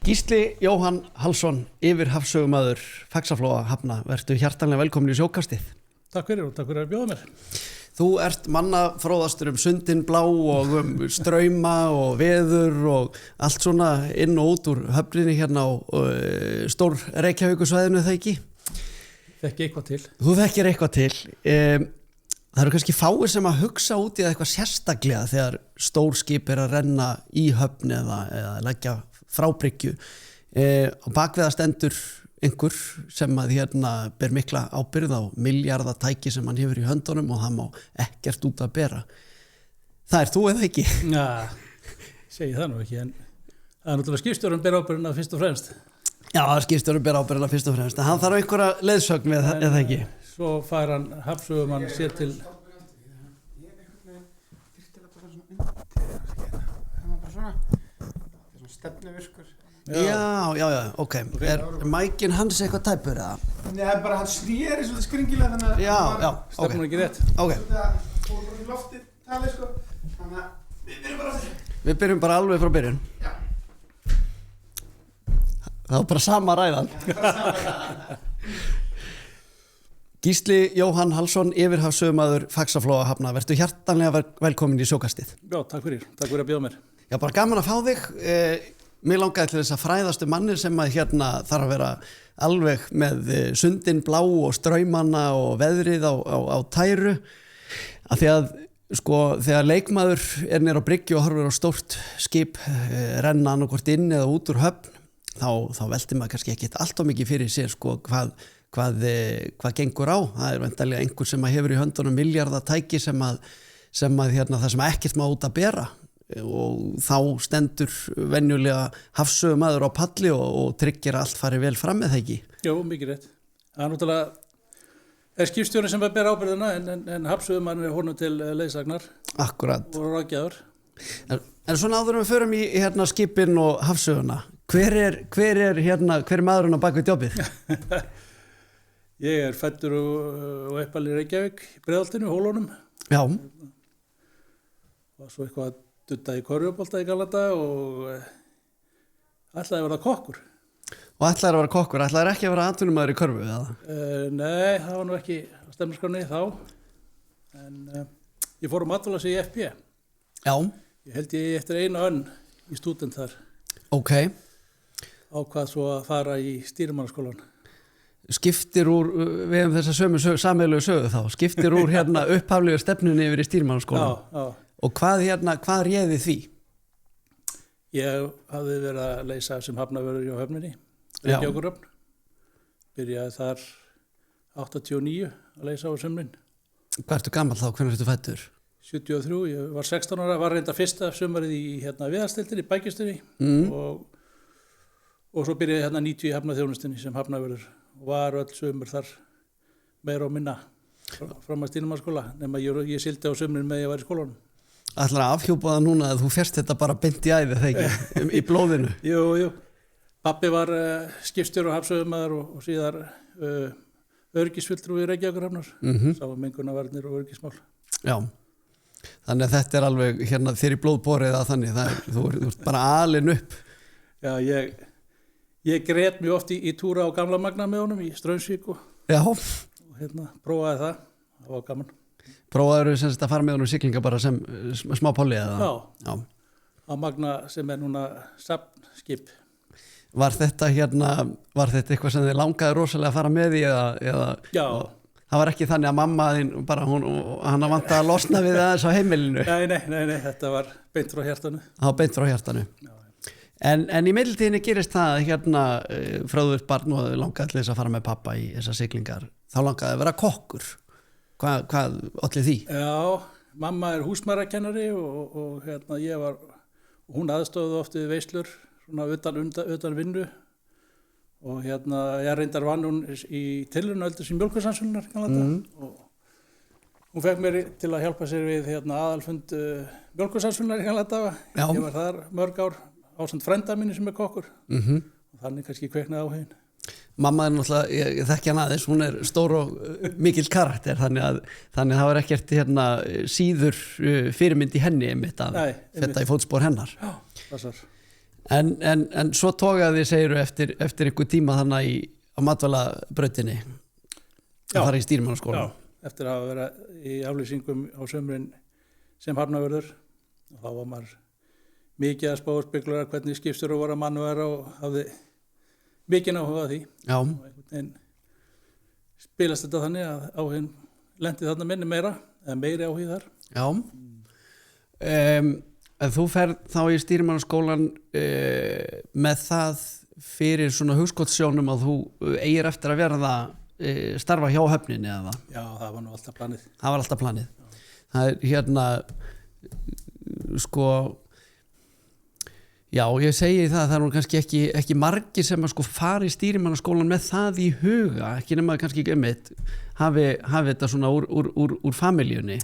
Gísli Jóhann Hallsson, yfirhafsögumaður Faxaflóa hafna, vertu hjartanlega velkomin í sjókastið. Takk fyrir og takk fyrir að bjóða mér. Þú ert mannafróðastur sundin blá og strauma og veður og allt svona inn og út úr höfninni hérna á stór Reykjavíkursvæðinu, það ekki? Þekki eitthvað til. Þú þekkir eitthvað til. Það eru kannski fáir sem að hugsa út í eitthvað sérstaklega þegar stór skip að renna í höfn eða leggja frá bryggju. Á bakvið það stendur einhver sem að hérna ber mikla ábyrgð á milljarðatæki sem hann hefur í höndunum og það má ekkert út að bera. Það er þú eða ekki? Já, segi það nú ekki, en það er náttúrulega skipstjórinn ber ábyrgðina fyrst og fremst. Já, skipstjórinn ber ábyrgðina fyrst og fremst, en hann þarf einhverja leiðsögn með eða ekki? Svo fær hann hafsögumann sér til... Stefnuvirkur. Já, ok. Er mækin hans eitthvað tæpur eða? Nei, það er bara hann snýri svolítið skringilega þannig að... Já, Stefnum ekki rétt. Ok. Það fór bara í loftið talið sko. Þannig að við byrjum bara á þessu. Við byrjum bara alveg frá byrjun. Já. Það var bara sama ræðan. Gísli Jóhann Hallsson, yfirhafsögumaður Faxaflóa hafna, vertu hjartanlega velkomin í sjókastið. Já, takk fyrir að bjóða mér. Já, bara gaman að fá þig. Mér langaði til þess að fræðastu manni sem að hérna þarf að vera alveg með sundin blá og straumana og veðrið á tæru. Af því að sko þegar leikmaður er niður á bryggju og horfir á stórt skip renna annarkvort inn eða út úr höfn, þá veltir maður kannski ekkert allt of mikið fyrir sér sko hvað gengur á. Það er væntanlega einhver sem að hefur í höndunum milljarðatæki sem að hérna, það sem ekkert má út að bera. Og þá stendur venjulega hafsögumaður á palli og tryggir að allt fari vel fram með það ekki? Jó, mikið rétt. Það er náttúrulega skipstjórinn sem ber ábyrgðina en hafsögumann er honum til leiðsagnar. Akkurat. Og ráðgjafar. En svona áður en við förum í hérna skipin og hafsöguna, hver er maðurinn á bakvið djópið? Ég er fæddur og uppalinn í Reykjavík, í Breiðholtinu, Hólunum. Já. Og svo eitthvað dutta í körfubolta í gamla daga og ætlaði að vera kokkur. Og ætlaði að vera kokkur, ætlaði ekki að vera atvinnumaður í körfu eða? Nei, það var nú ekki á stefnuskránni þá. En ég fór matvælas í FP. Já. Ég held ég eftir eina önn í stúdent þar. Ok. Ákvað svo að fara í stýrimannaskólan. Skiptir úr, við hefum þessa sameiginlegu sögu þá, skiptir úr hérna upphaflegu stefnunni yfir í stýrimannaskólan. Já. Og hvað réði því? Ég hafði verið að leysa sem hafnavörður hjá höfninni, Reykjavíkurhöfn. Byrjaði þar 89 að leysa á sumrin. Hvað ertu gamall þá? Hvenær ertu fæddur? 73, ég var 16 ára, var reynda fyrsta sumarið í Viðarsdeildinni, Bækistunni og svo byrjaði hérna 90 í hafnaþjónustinni sem hafnavörður og var öll sumur þar meira og minna fram að stýrimannaskóla nema ég sildi á sumrin með ég var í skólanum. Ætlar að afhjúpa það núna að þú férst þetta bara beint í æði þegar ekki, í blóðinu? Jú. Pabbi var skipstjóri og hafsögumaður og síðar öryggisfulltrúi í Reykjavíkurhafnar, sá mengunarvarnir og öryggismál. Já. Þannig að þetta er alveg hérna þér í blóðborið að þannig, þú ert bara alin upp. Já, ég grét mjög oft í túra á gamla Magna með honum í Straumsvík og hérna prófaði það var gaman. Prófaður sem að fara með honum siglinga bara sem smá polli eða? Já. Á Magna sem er núna safnskip. Var þetta eitthvað sem þið langaði rosalega að fara með í eða? Já. Það var ekki þannig að mamma þín bara hann vantaði að losna við þess á heimilinu? Nei, þetta var beint frá hjartanu. Það var beint frá hjartanu. Já. En í miðiltíðinni gerist það hérna fröðuðt barn og langaði til þess að fara með pappa í þessar siglingar. Þá langaði að vera kokkur. Hvað olli því? Já, mamma er húsmæðrakennari og hérna hún aðstóði oft við veislur svona utan vinnu og hérna ég reyndar vann hún í tilraunaldur sem mjólkursannsóknar og hún fekk mér til að hjálpa sér við aðalfund mjólkursannsóknar í gamla daga. Ég var þar mörg ár ásamt frænda mínu sem er kokkur og þannig kannski kveiknaði áhuginn. Mamma er náttúrulega, ég þekki hann aðeins, hún er stór og mikill karakter þannig að það var ekkert síður fyrirmynd í henni einmitt að þetta í fótspor hennar. Já, passar. En svo tókaði segiru eftir ykkur tíma þannig á matvælabrautinni að fara í stýrimannaskóla. Já, eftir að vera í aflýsingum á sömurinn sem hafnavörður. Þá var maður mikið að spá og spekula hvernig skipstjórar voru að mannvera og hafði mikið áhuga á því. Já. Og einhvern veginn spilast þetta þannig að áhugin lendi þarna minni meira, eða meiri áhugi þar. Já. En þú ferð þá í stýrimannaskólan með það fyrir svona hugskotssjónum að þú eigir eftir að verða starfa hjá höfninni eða? Já, það var nú alltaf planið. Það var alltaf planið. Það er hérna sko já, ég segi það er nú kannski ekki margir sem að sko fara í stýrimannaskólan með það í huga, ekki nema kannski einmitt hafi þetta svona úr familjunni,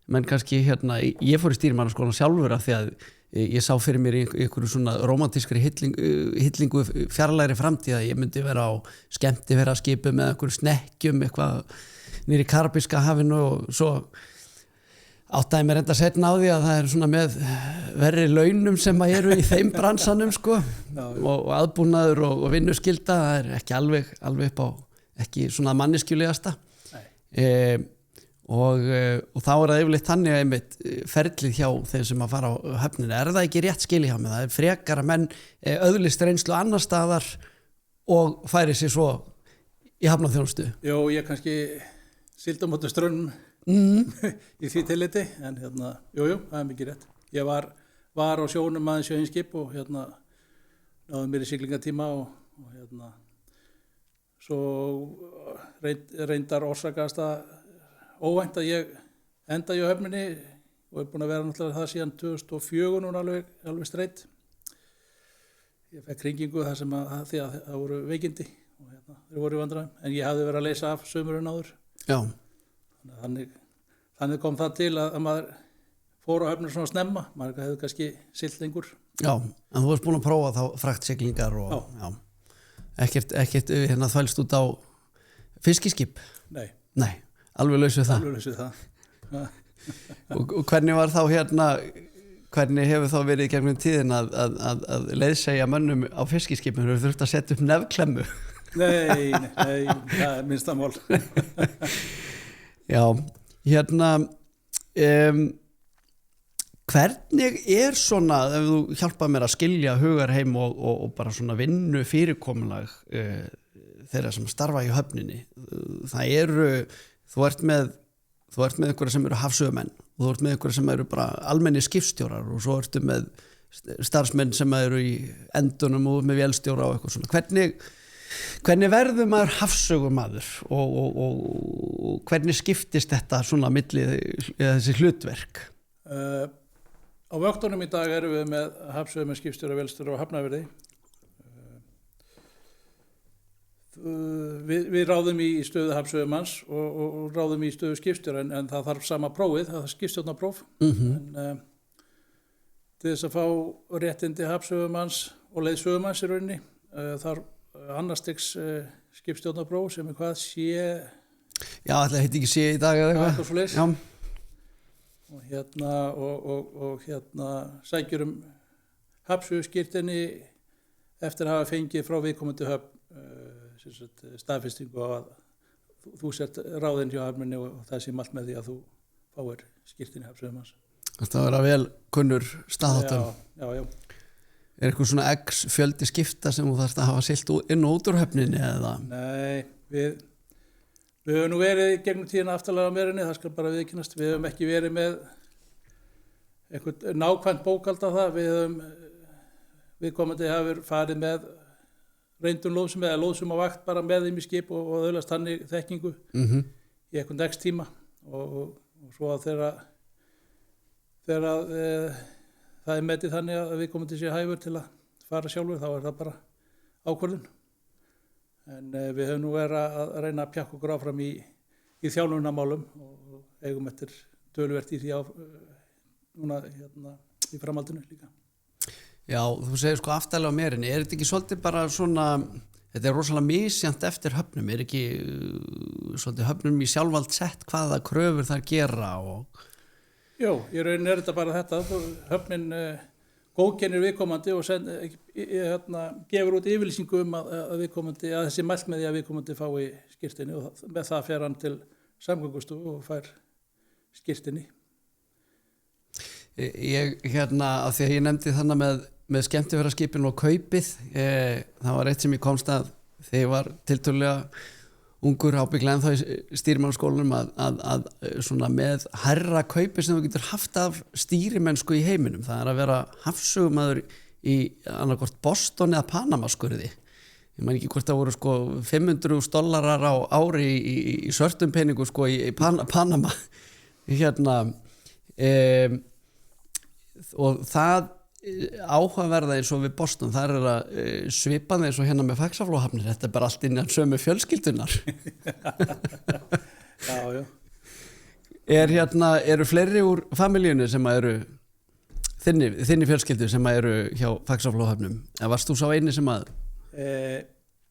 menn kannski hérna, ég fór í stýrimannaskólan sjálfur af því að ég sá fyrir mér í einhverju svona romantískri hillingu fjarlægri framtíð að ég myndi vera á skemmtiferðaskipi með einhverju snekkjum eitthvað niður í Karabíska hafinu og svo áttaði mér enda setna á því að það er svona með verri launum sem að eru í þeim bransanum sko og aðbúnaður og vinnuskylda, það er ekki alveg upp á ekki svona manneskjulegasta og þá er það yfirleitt þannig að einmitt ferlið hjá þeim sem að fara á höfninu, er það ekki rétt skilið hjá mig, það er frekar að menn öðlist reynslu annar staðar og færi sér svo í hafnarþjónustu? Jó, ég kannski sigldi á móti straumnum í því tilliti, en hérna, jú, það er mikið rétt. Ég var á sjónum aðeins sjöinskip og hérna náði mér í siglingatíma og hérna svo reyndar orsakast að óvænt að ég enda í höfninni og er búin að vera náttúrulega það síðan 2004 núna alveg streitt. Ég fekk hringingu þar sem því að það voru veikindi og hérna, þeir voru í vandræðum, en ég hafði verið að leysa af sömurinn áður. Já. Þannig kom það til að maður fór á höfnir svona snemma, maður hefði kannski siglt lengur. Já, en þú varst búin að prófa þá fraktsiglingar og já. Ekkert hérna þvælst út á fiskiskip? Nei, alveg laus við það. Alveg laus við það. og hvernig var þá hérna, hvernig hefur þá verið gegnum tíðin að leiðsegja mönnum á fiskiskipinu? Hefur þurft að setja upp nefklemmu? Nei, það er minnsta mál. Já, hérna hvernig er svona, ef þú hjálpað mér að skilja hugarheim og bara svona vinnu fyrirkomulag þeirra sem starfa í höfninni, það eru, þú ert með einhverja sem eru hafsögumenn og þú ert með einhverja sem eru bara almenni skipstjórar og svo ertu með starfsmenn sem eru í endunum og með vélstjóra og eitthvað svona. Hvernig verður maður hafsögumaður og hvernig skiptist þetta svona milli þessi hlutverk? Á vöktunum í dag erum við með hafsögumenn, skipstjóra, vélstjóra og hafnarverði. Við ráðum í stöðu hafsögumanns og ráðum í stöðu skipstjóra en það þarf sama prófið, það er skipstjórnarpróf. En til þess að fá réttindi hafsögumanns og leiðsögumanns í rauninni þarf annarstigs skipstjórnarpróf sem er hvað sé... Já, ætla heiti ekki sé í dag eða eitthvað. Já. Og hérna sækjur hafsöguskírteini eftir að hafa fengið frá viðkomandi höfn staðfestingu á að þú sért ráðinn hjá hafninni og það sé mælt með því að þú fáir skírteini hafsögumanns. Þetta var að vel kunnur staðháttum. Já. Er eitthvað svona x fjöldi skipta sem þú þarfst að hafa siglt inn og út úr höfninni eða? Nei, við höfum nú verið gegnum tíðina aftarlega á merinni, það skal bara viðkynnast. Við höfum ekki verið með eitthvað nákvæmt bókald á það. Viðkomandi hafur farið með reyndun lóðsum eða lóðsum á vakt bara með þeim í skip og öðlast þannig þekkingu í eitthvað next tíma og svo að þegar það er metið þannig að við komum til sér hæfur til að fara sjálfur, þá er það bara ákvörðun. En við höfum nú verið að reyna að pjakka okkur áfram í þjálfunarmálum og eigum eftir töluvert í því núna hérna, í framhaldinu líka. Já, þú segir sko aftarlega á merinni, er þetta ekki svolítið bara svona, þetta er rosalega misjant eftir höfnum, er ekki svolítið höfnum í sjálfvald sett hvaða kröfur þar gera og... Jó, í rauninni er þetta bara þetta, höfnin góðkennir viðkomandi og gefur út yfirlýsingu að viðkomandi, að þessi mælt með því að viðkomandi fái skírteini og með það fer hann til samgöngustofu og fær skírteini. Ég af því að ég nefndi þannig með skemmtiferðaskipin og kaupið, það var eitt sem ég komst að þegar ég var tiltölulega ungur ábygglega ennþá í stýrimannaskólanum að svona með hærra kaupi sem þú getur haft af stýrimennsku í heiminum, það er að vera hafsögumaður í annarkvort Boston eða Panamaskurði. Ég man ekki hvort það voru sko $500 á ári í svörtum peningu sko í Panama og það áhugaverða eins og við Boston, það er að svipað eins og hérna með Faxaflóhafnir, þetta er bara allt innan sömu fjölskyldunar. Já. Eru fleiri úr familíunni sem eru þinni fjölskyldu sem eru hjá Faxaflóhafnum? Eða varst þú sá eini sem að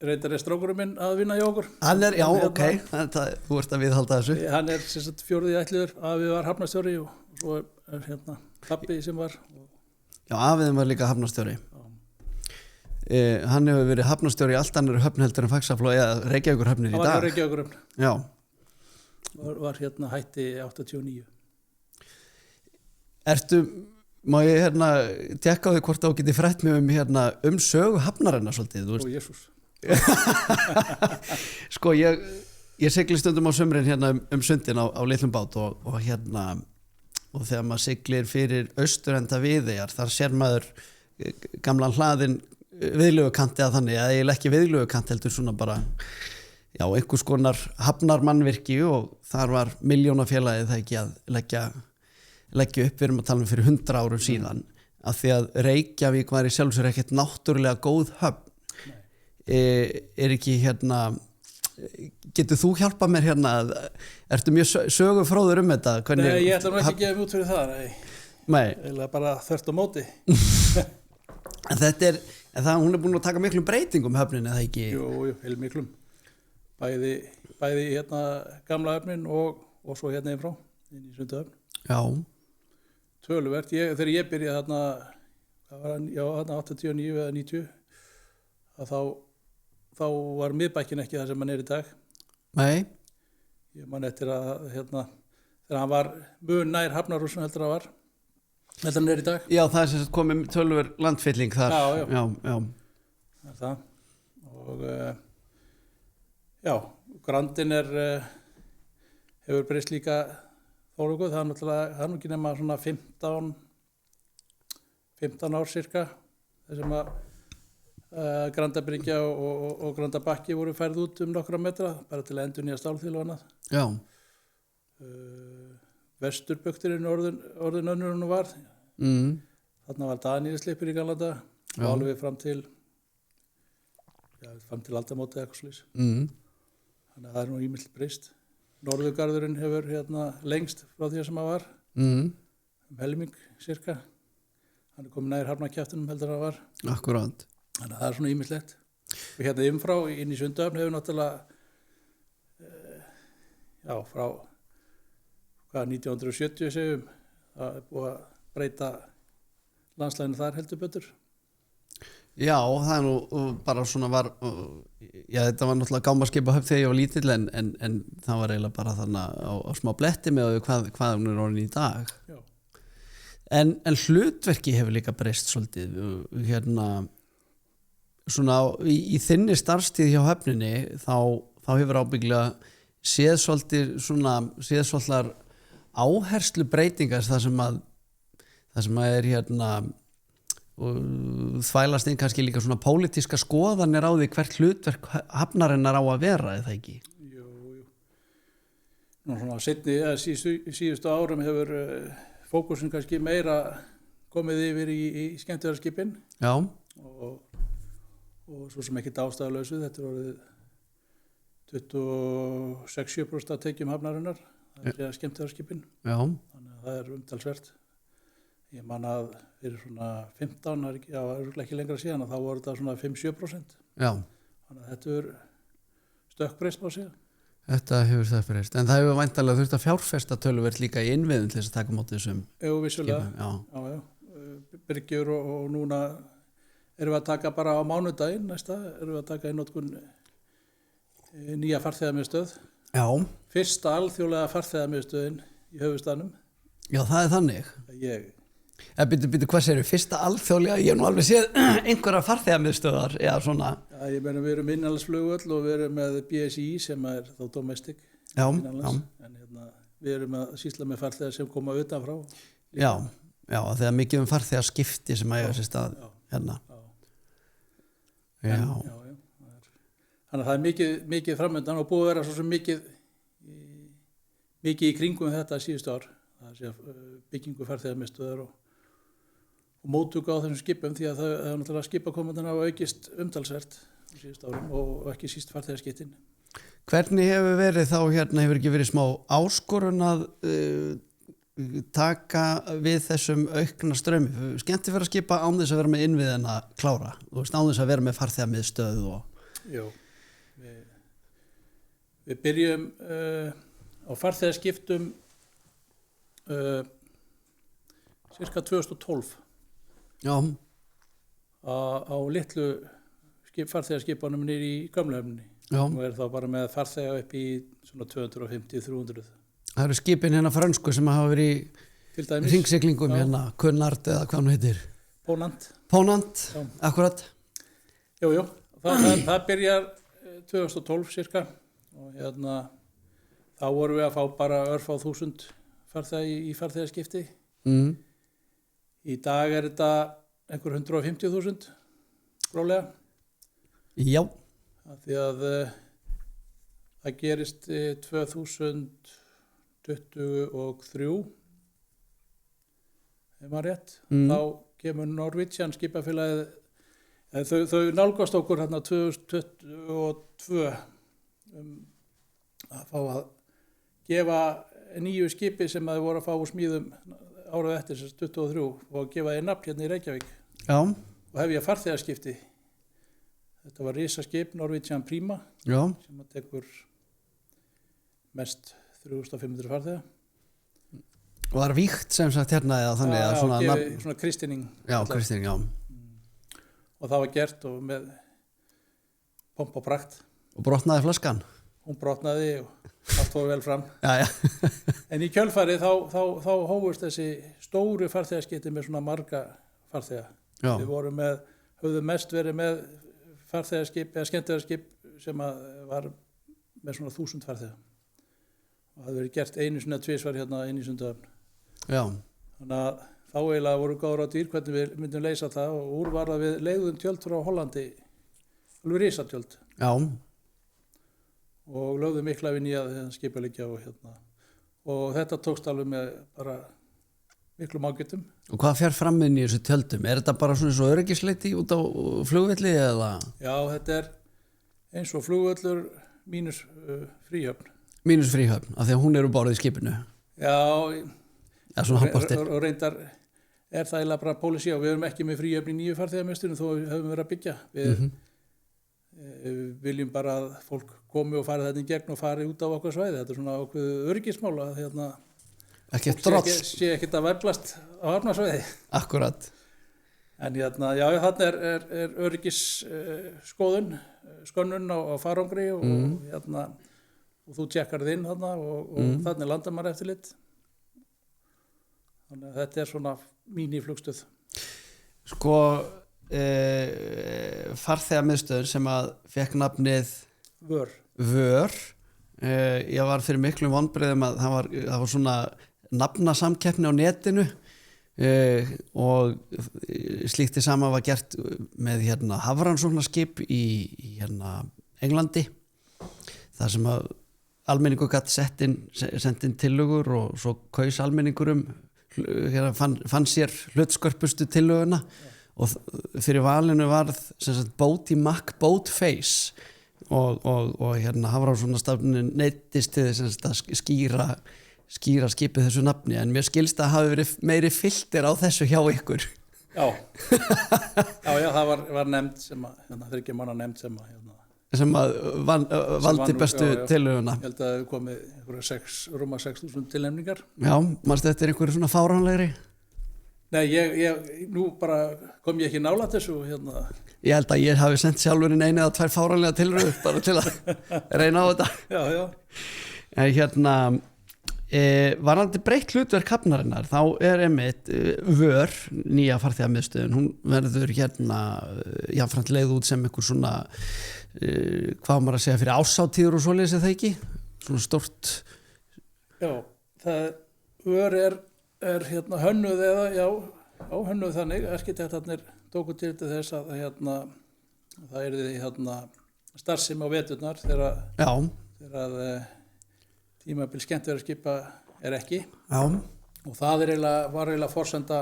reyndar strákurinn minn að vinna hjá okkur. Hann er, já, ok, þú ert að viðhalda þessu. Hann er sem sagt fjórði ætliður að við var hafnarstjóri og svo er pabbi sem var. Já, afiðin var líka hafnarstjóri. Hann hefur verið hafnarstjóri í allt annar höfn heldur en Faxafló eða Reykjavíkurhöfnir í dag. Hann var Reykjavíkurhöfn. Já. Var hætti 89. Má ég tekka á því hvort þá geti frætt mig um sögu hafnarinnar svolítið, þú veist? Ó, Jesús. Sko, ég sigli stundum á sumrin sundin á litlum bát og þegar maður siglir fyrir austurenda Viðeyjar, þar sér maður gamlan hlaðin viðlögukanti að þannig, eða eiginlega ekki viðlögukant heldur svona bara, já, einhvers konar hafnarmannvirki og þar var milljónafélagið það ekki að leggja upp, við erum að tala um fyrir 100 árum síðan, af því að Reykjavík var í sjálfsögur ekkert náttúrulega góð höfn. Er ekki getur þú hjálpað mér ertu mjög sögufróður þetta? Nei, ég ætla nú ekki að gefa mig út fyrir það. Nei. Eða bara þvert á móti. En hún er búin að taka miklum breytingum höfnin, eða ekki? Jú, heilmiklum. Bæði gamla höfnin og svo inn frá, inn í Sundahöfn. Já. Töluvert. Þegar ég byrjaði þarna 89 eða 90, að þá var miðbækkin ekki það sem hann er í dag. Nei. Ég man eftir að þegar hann var mun nær Hafnarhúsinu heldur hann er í dag. Já, það er sem sagt komið tölver landfylling þar. Já. Það er það. Og já, Grandin hefur breyst líka þólugu. Það er náttúrulega, það er nú ekki nema svona 15 ár cirka, þessum að Grandabryggja og Grandabakki voru færð út nokkra metra, bara til að endurnýja stálþýlu og annað. Já. Vesturbökturinn orðin önnur en hún var. Þarna var Daníelslippur í gamla daga og alveg fram til aldamóti eða eitthvað slís. Þannig að það er nú ýmislegt breyst. Norðurgarðurinn hefur lengst frá því sem það var. Helming cirka. Hann er komið nær Hafnarkjaftinum heldur en það var. Akkurát. Þannig að það er svona ýmislegt. Og innfrá inn í Sundahöfn hefur náttúrulega frá 1970 segjum, það er búið að breyta landslæginu þar heldur betur. Já, það er nú bara svona þetta var náttúrulega gámaskipahöfn þegar ég var lítill en það var eiginlega bara þannig á smá bletti með hvað hún er orðin í dag. Já. En hlutverki hefur líka breyst svolítið svona í þinni starfstíð hjá höfninni þá hefur ábyggilega séð svolítið áherslu breytingar það sem að er og þvælast inn kannski líka svona pólitíska skoðanir á því hvert hlutverk hafnarinnar á að vera, eða ekki? Jú. Nú svona síðustu árum hefur fókusin kannski meira komið yfir í skemmtiferðaskipin. Já. Og svo sem ekki ástæðulausu, þetta er orðið 26% að tekjum hafnarinnar, það er skemmtiferðaskipin. Já. Þannig að það er umtalsvert. Ég man að fyrir svona 15, ekki lengra síðan, þá voru þetta svona 5-7%. Já. Þannig að þetta er stökkbreyst á sig. Þetta hefur stökkbreyst, en það hefur væntanlega þurft að fjárfesta töluvert líka í innviðum til þess að taka móti þessum. Jú, vissulega. Já. bryggjur og núna erum við að taka bara á mánudaginn næsta, erum við að taka í notkun nýja farþegamiðstöð. Já. Fyrsta alþjóðlega farþegamiðstöðin í höfuðstaðnum. Já, það er þannig. Býtu, hvað segirðu? Fyrsta alþjóðlega, ég hef nú alveg séð einhverja farþegamiðstöðar, eða svona. Já, ég meina við erum innanlandsflugvöll og við erum með BSI sem er þá domestic. Já, innanlands. En við erum að sýsla með farþegar sem koma utanfrá. Já, þegar mikið farþegarskipti sem eiga sér stað hérna. Já. Þannig að það er mikið framöndan og búið að vera svo sem mikið í kringum þetta síðustu ár. Það sé byggingu farþegamiðstöðar og móttöku á þessum skipum því að það er náttúrulega skipakomandan hafa aukist umtalsvert á síðustu árum og ekki síst farþegarskiptin. Hvernig hefur verið þá hefur ekki verið smá áskorun að taka við þessum aukna straumi? Skemmti fyrir að skipa án þess að vera með innviðina klára og án þess að vera með farþegamiðstöð og... Jú. Við byrjum á farþegarskiptum cirka 2012 á litlu farþegarskipunum niður í Gömluhöfninni og er þá bara með farþega upp í svona 250-300. Það eru skipin frönsku sem hafa verið í hringsiglingum Kunnard eða hvað hann heitir? Ponant, akkurat. Jú, það byrjar 2012 cirka og þá vorum við að fá bara örfá 1000 farþega í farþegarskipti. Í dag er þetta einhver 150.000 rólega. Já. Því að það gerist 2023 ef maður rétt. Þá kemur Norwegian skipafélagið þau nálgast okkur 2022 að fá að gefa nýju skipi sem þau voru að fá úr smíðum árið eftir 2023 og að gefa þeir nafn í Reykjavík. Já. Og hefja farþegarskipti. Þetta var risaskip Norwegian Prima. Já. Sem að tekur mest 3500 farþega. Og það er víkt sem sagt eða þannig að svona kristinning. Já, kristinning, já. Og það var gert og með pomp og prakt. Og brotnaði flaskan? Hún brotnaði og allt fór vel fram. Já. En í kjölfarið þá hófust þessi stóru farþegarskipti með svona marga farþega. Já. Við höfðum mest verið með farþegarskip eða skemmtiferðarskip sem var með svona 1000 farþega. Og það hafði verið gert einu sinni að tvisvar inn í Sundahöfn. Já. Þannig að þá eiginlega voru góður á dýr hvernig við myndum leysa það og úr var að við leigðum tjöld frá Hollandi, alveg risatjöld. Já. Og lögðum mikla við nýja skipaligja og þetta tókst alveg með bara miklu mágjötum. Og hvað fer fram inn í þessu tjöldum? Er þetta bara svona svo öryggisleiti út á flugvelli eða? Já, þetta er eins og flugvöllur mínus fríhöfn. Mínus fríhöfn, af því að hún er borðið í skipinu? Já, og reyndar er það eiginlega bara pólicy og við erum ekki með fríhöfn í nýju farþegarmiðstöðinni þó við höfum verið að byggja. Við viljum bara að fólk komi og fari þetta í gegn og fari út á okkar svæði. Þetta er svona okkur öryggismál að ekki droll. Sé ekkert að verblast á hafnarsvæði. Akkurat. En þarna er öryggisskoðun, skönnun á farangri og og þú tjekkar þinn þarna og þarna landar maður eftirlit. Þannig að þetta er svona míniflugstöð. Sko, farþegamiðstöðin sem að fekk nafnið Vör. Ég var fyrir miklum vonbrigðum að það var svona nafnasamkeppni á netinu og slíkt það sama var gert með hafrannsóknarskip í Englandi. Það sem að almenningur gat sent inn tillögur og svo kaus almenningur fann sér hlutskörpustu tillöguna og fyrir valinu varð Boaty Mac Boatface og Hafrannsóknastofnunin neyddist til þess að skýra skipið þessu nafni en mér skilst að hafi verið meiri filter á þessu hjá ykkur. Já, það var nefnd sem að þriggja manna nefnd sem að valdi bestu tillöguna. Ég held að það hefur komið rúma 6.000 tilnefningar. Já, manstu eftir einhverju svona fáránlegri? Nei, nú bara kom ég ekki nálægt þessu hérna. Ég held að ég hafi sendt sjálfurinn einu eða tvær fáránlega tilröð bara til að reyna á þetta. Já. En hérna, varandi breytt hlutverk hafnarinnar, þá einmitt vör, nýja farþegamiðstöðin, hún verður hérna jafnframt leið út sem einhver svona, hvað maður að segja, fyrir árshátíður og svoleiðis er það ekki? Svona stort. Já, vör er hérna hönnuð eða, hönnuð þannig, arkitektarnir tóku til þess að hérna, það yrði hérna starfsemi á veturnar þegar tímabil skemmtiferðaskipa er ekki. Já. Og það var eiginlega forsenda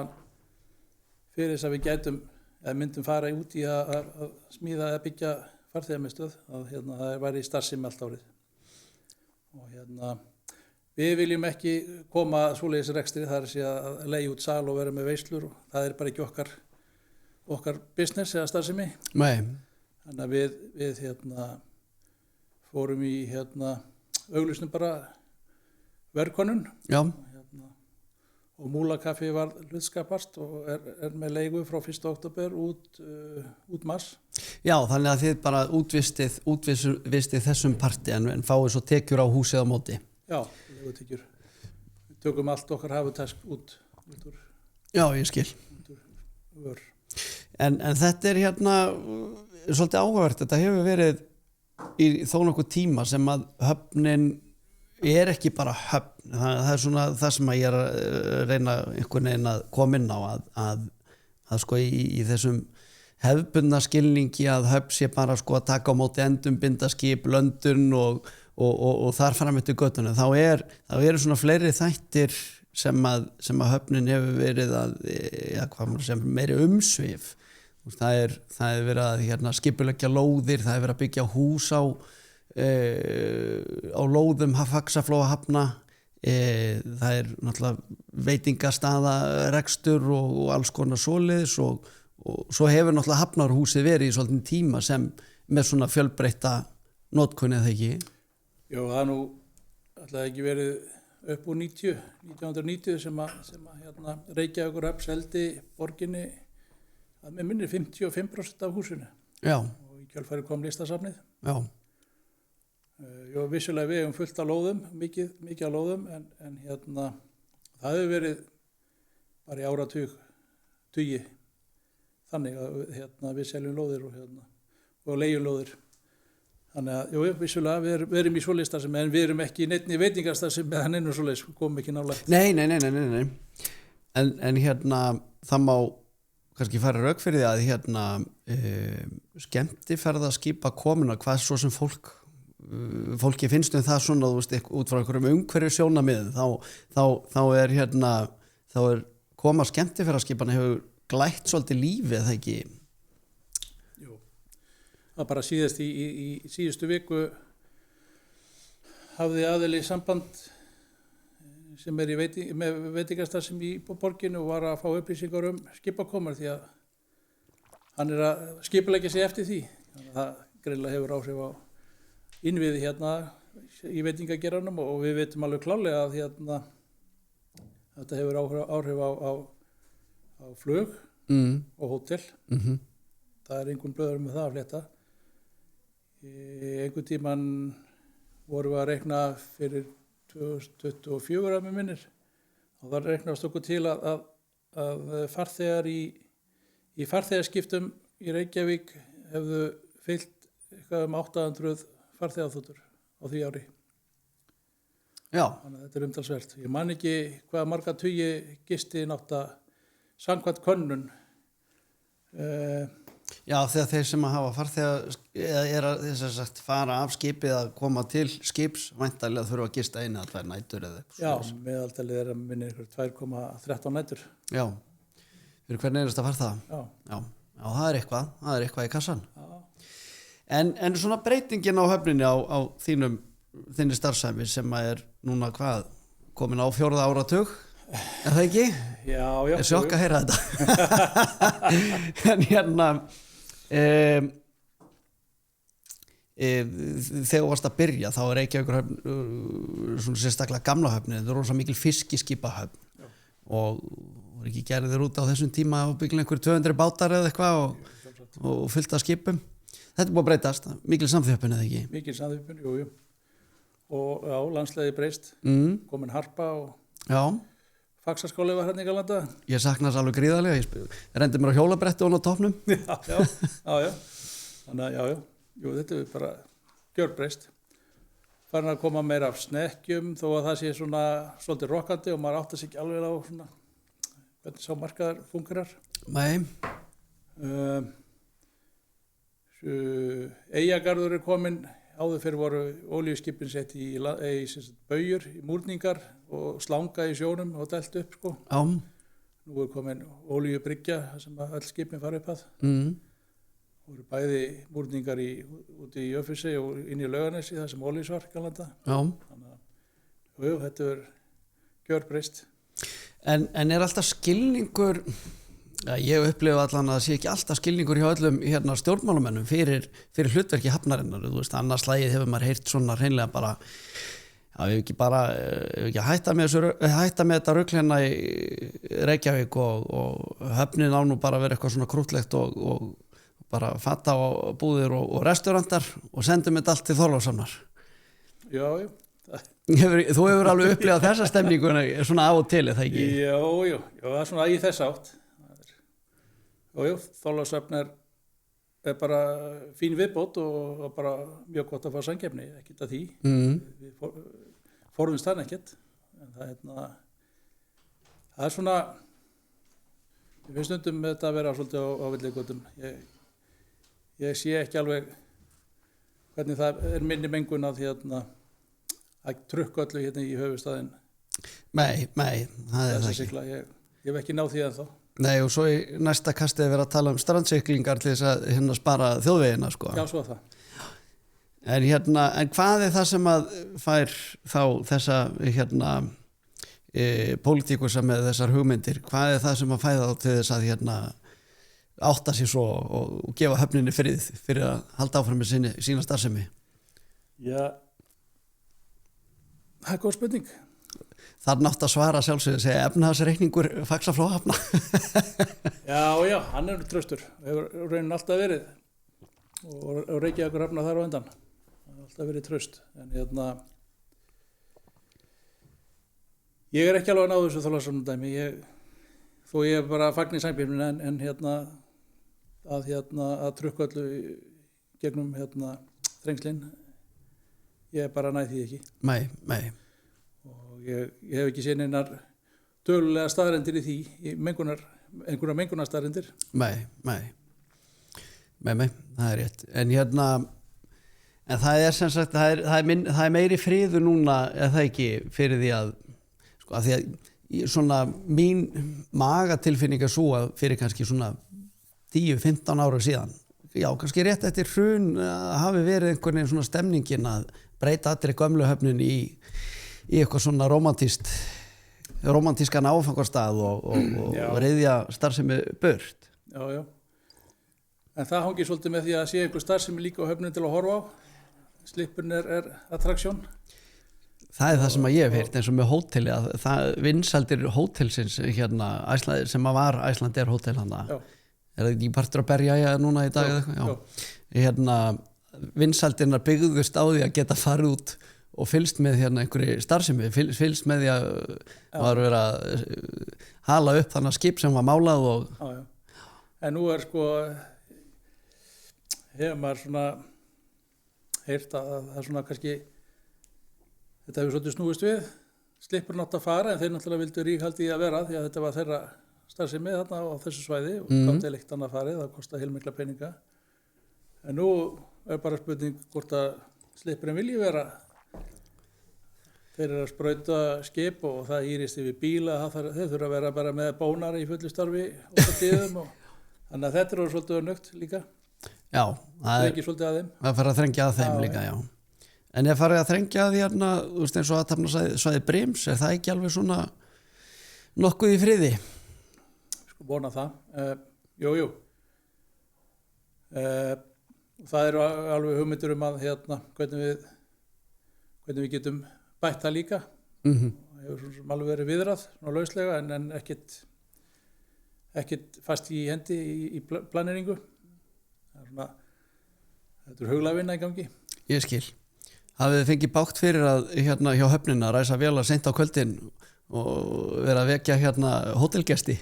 fyrir þess að við myndum fara út í að smíða eða byggja farþegamiðstöð, að hérna, það væri starfsemi allt árið. Og hérna, við viljum ekki koma svoleiðis rekstri, það að leigja út sal og vera með veislur, og það er bara ekki okkar business eða starfsemi. Nei. Þannig að við hérna, fórum í auglýstum bara verðkönnun. Já. Og Múlakaffi var hlutskapast og er með leigu frá 1. október út mars. Já, þannig að þið bara útvistið þessum parti en fáið svo tekjur á húsið á móti. Já, leigutekjur. Við tökum allt okkar hafutask út úr. Já, ég skil. Út úr vör. En þetta er hérna svolítið áhugavert. Þetta hefur verið í þó nokkuð tíma sem að höfnin er ekki bara höfn. Það er svona það sem að ég er að reyna einhvern veginn að koma inn á að sko í þessum hefðbundna skilningi að höfn sé bara sko að taka á móti endum, binda skip, löndun og þar fram eftir göttunum. Þá eru svona fleiri þættir sem að höfnin hefur verið að meiri umsvif. Það er verið að hérna, skipuleggja lóðir, það er verið að byggja hús á lóðum Faxaflóahafna, það er náttúrulega veitingastaða rekstur og alls konar svoleiðis og svo hefur náttúrulega hafnarhúsið verið í svolítinn tíma sem með svona fjölbreytta notkun eða ekki. Jó, það nú alltaf ekki verið upp úr 1990 sem að hérna, Reykjavíkurhöfn seldi borginni að með minni 55% af húsinu. Já. Og í kjölfari kom listasafnið. Já. Jó, vissulega við hefum fullt af lóðum, mikið af lóðum, en hérna, það hefur verið bara í áratugi þannig að hérna, við seljum lóðir og leigjum lóðir. Þannig að, jú, vissulega, við erum í svoleiðis en við erum ekki í neinni veitingastarfsemi með hann einu svoleiðis, við komum ekki nálægt. Nei. En hérna, það má kannski fara rauk fyrir því að hérna skemmtiferðaskipa komuna, hvað svo sem fólki finnst það svona, þú veist, út frá einhverjum umhverju sjónarmiðum, þá er koma skemmtiferðaskipana hefur glætt svolítið lífið, það ekki? Jú, það bara síðast í síðustu viku hafði aðili samband sem er með veitingastarfsemi í borginu og var að fá upplýsingar skipakomur því að hann er að skipuleggja sig eftir því. Þannig að það greinilega hefur áhrif á innviði hérna í veitingageranum og við veitum alveg klárlega að hérna þetta hefur áhrif á flug og hótel. Það er einhvern blöður með það að fletta. Einhvern tímann vorum við að reikna fyrir 2024 að mig minnir og það reiknast okkur til að farþegar í farþegarskiptum í Reykjavík hefðu fyllt eitthvað 800 farþegaþotur á því ári. Já. Þannig að þetta er umtalsvert. Ég man ekki hvað marga tugi gisti nátta samkvæmt könnun. Já, þegar þeir sem að hafa farþegar er að sagt, fara af skipið að koma til skips væntanlega þurfa að gista einu að 2 nætur eða eitthvað. Já, meðaltalið er að minni 2,13 nætur. Já, fyrir hvern einasta farþega. Já, það er eitthvað í kassan. Já. En svona breytingin á höfninni á þinni starfsæmi sem að er núna komin á 4. áratug, er það ekki? Já. Er sjokk að heyra þetta. En hérna þegar þú varst að byrja þá er Reykjavíkurhöfn svona sérstaklega gamla höfnin, þetta er rosa mikil fiskiskipahöfn og voru ekki gerðir út á þessum tíma og byggla einhver 200 bátar eða eitthvað og fullt af skipum. Þetta er búið að breytast, mikil samþjöppun eða ekki? Mikil samþjöppun, jú. Og já, landsliðið breyst, komin harpa og Faxaskóli var hérna í Galanda. Ég sakna þess alveg gríðarlega, ég rendi mér á hjólabretti og á topnum. Já. Þannig að jú, þetta er bara gjörbreyst. Farin að koma meira af snekkjum þó að það sé svona svolítið rokkandi og maður átti sig ekki alveg á svona hvernig sá markaðar fungerar. Nei. Eyjagarður er komin, áður fyrir voru olíuskipin sett í baujur, í múrningar og slanga í sjónum og dælt upp sko. Já. Nú er komin olíubryggja sem að öll skipin fara upp að. Það voru bæði múrningar úti í Öfussi og inn í Laugarnesi það sem Ólís var Galanda. Já. Þannig að þetta er gjörbreyst. En er alltaf skilningur, ég upplifa allan að það sé ekki alltaf skilningur hjá öllum stjórnmálamennum fyrir hlutverki hafnarinnar, þú veist, annars slagið hefur maður heyrt svona hreinlega bara, við ekki hætta með þetta rugl hérna í Reykjavík og höfnin á nú bara að vera eitthvað svona krútlegt og bara fatta á búðir og restaurantar og sendum þetta allt til Þorlákshafnar. Já. Þú hefur alveg upplifað þessa stemningu svona af og til, er það ekki? Já, það er svona í þess átt. Þorlákshafn er bara fín viðbót og bara mjög gott að fá samkeppni, ekkert að því. Við forðumst þann ekkert. En það er svona, ég finnst stundum þetta að vera svolítið á villigötum. Ég sé ekki alveg hvernig það er minni mengun að trukka öllu hérna í höfuðstaðinn. Nei, það er það ekki. Sigla, ég hef ekki náð því ennþá. Nei, og svo í næsta kastið vera að tala strandsiglingar til þess að spara þjóðvegina, sko. Já, svo það. En hvað er það sem að fær þá þessa pólitíkur sem með þessar hugmyndir? Hvað er það sem að fæða þá til þess að átta sér svo og gefa höfninni frið fyrir að halda áfram með sína starfsemi? Já, það er góð spurning. Það er nátt að svara sjálfsögðu, segja efnahagsreikningur Faxaflóahafna. Já, hann er traustur, hefur raunin alltaf verið og Reykjavíkur hafna þar á undan. Það har alltaf verið traust. En ég er ekki alveg að ná þessu Þorlákshafnardæmi. Þó ég bara fagni samkeppnina en að trukka öllu gegnum þrengslin, ég bara næði því ekki. Nei. Og ég hef ekki séð neinar tölulega staðrendir í því, einhverja mengunarstaðrendir. Nei, það er rétt. En það er sem sagt, það er meiri friður núna, eða það ekki, fyrir því að því að svona mín magatilfinning er svo að fyrir kannski svona 10-15 ára síðan, kannski rétt eftir hrun hafi verið einhvern veginn svona stemningin að breyta allri gömlu höfnin í eitthvað svona rómantískan áfangastað og reiðja starfsemi burt. Já. En það hangir svolítið með því að sé einhver starfsemi líka á höfnin til að horfa á. Slippurinn er attraksjón. Það er það sem að ég hef heyrt eins og með hóteli að það vinsældir hótelsins sem að var Icelandair hótel hana. Já. Er það ekki partur að berja núna í dag eða eitthvað? Vinsældirnar byggðust á því að geta farið út og fylgst með einhverju starfsemi, fylgst með því að var verið að hala upp þannig skip sem var málað og... Já. En nú er hefur maður svona heyrt að það er svona kannski þetta hefur svolítið snúist við, Slippurinn átt að fara en þeir náttúrulega vildu ríkhaldi í að vera því að þetta var þeirra starfsemi þarna á þessu svæði og gátt eitt annað farið, það kostar heilmikla peninga. En nú er bara spurning hvort að Slippurinn vilji vera. Þeir eru að sprauta skip og það ýrist yfir bíla, þeir þurfa að vera bara með bónar í fullu starfi og tíðum þannig að þetta eru svolítið önnögt líka. Já, það er svolítið að þeim. Það fara að þrengja að þeim líka, já. En ég farið að þrengja að því þú veist eins og athafnasvæði Brims, er það ekki alveg svona nokkuð í friði? Sko vona það. Jú. Það eru alveg hugmyndir að hvernig við getum bætt það líka. Það hefur alveg verið viðrað, svona lauslega, en ekkert ekkert fast í hendi í planeringu. Það svona, þetta huglega vinna í gangi. Ég skil. Hafið þið fengið bágt fyrir að hérna hjá höfnina ræsa vel að seint á kvöldin og vera að vekja hótelgesti?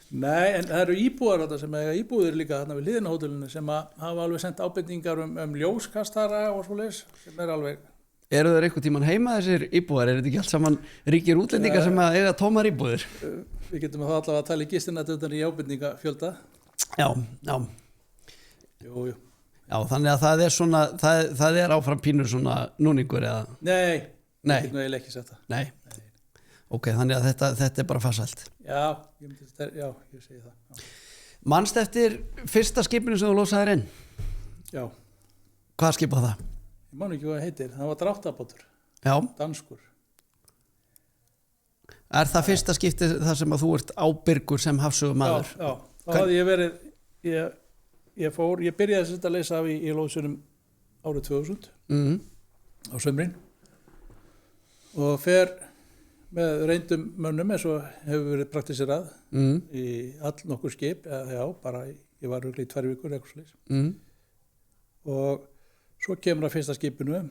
Nei, en það eru íbúar þetta sem eiga íbúðir líka þarna við hliðina á hótelinu sem hafa alveg sendt ábendingar ljóskastara og svoleiðis sem alveg. Eru þeir einhvern tímann heima þessir íbúar? Er þetta ekki allt saman ríkir útlendingar sem að eiga tómar íbúðir? Við getum þá allavega að tala í gistina utan í ábendingafjölda. Já. Jú. Já, þannig að það er svona, það er áfram pínur svona núningur eða? Nei. Ég get nú eiginlega ekki sett það. Nei. Ok, þannig að þetta er bara farsælt. Já, ég segi það. Já. Manst eftir fyrsta skipinu sem þú losaðir inn? Já. Hvað skip var það? Ég man ekki hvað það heitir, það var dráttabátur. Já. Danskur. Er það fyrsta skipti þar sem að þú ert ábyrgur sem hafsögumaður? Já. Þá hafði ég verið, ég byrjaði að leysa af í lóðsunum árið 2000 á sömrin og fer með reyndum mönnum eins og hefur verið praktiserað í all nokkur skip, ég var örugglega í 2 vikur eitthvað svoleiðis. Og svo kemur að fyrsta skipinu,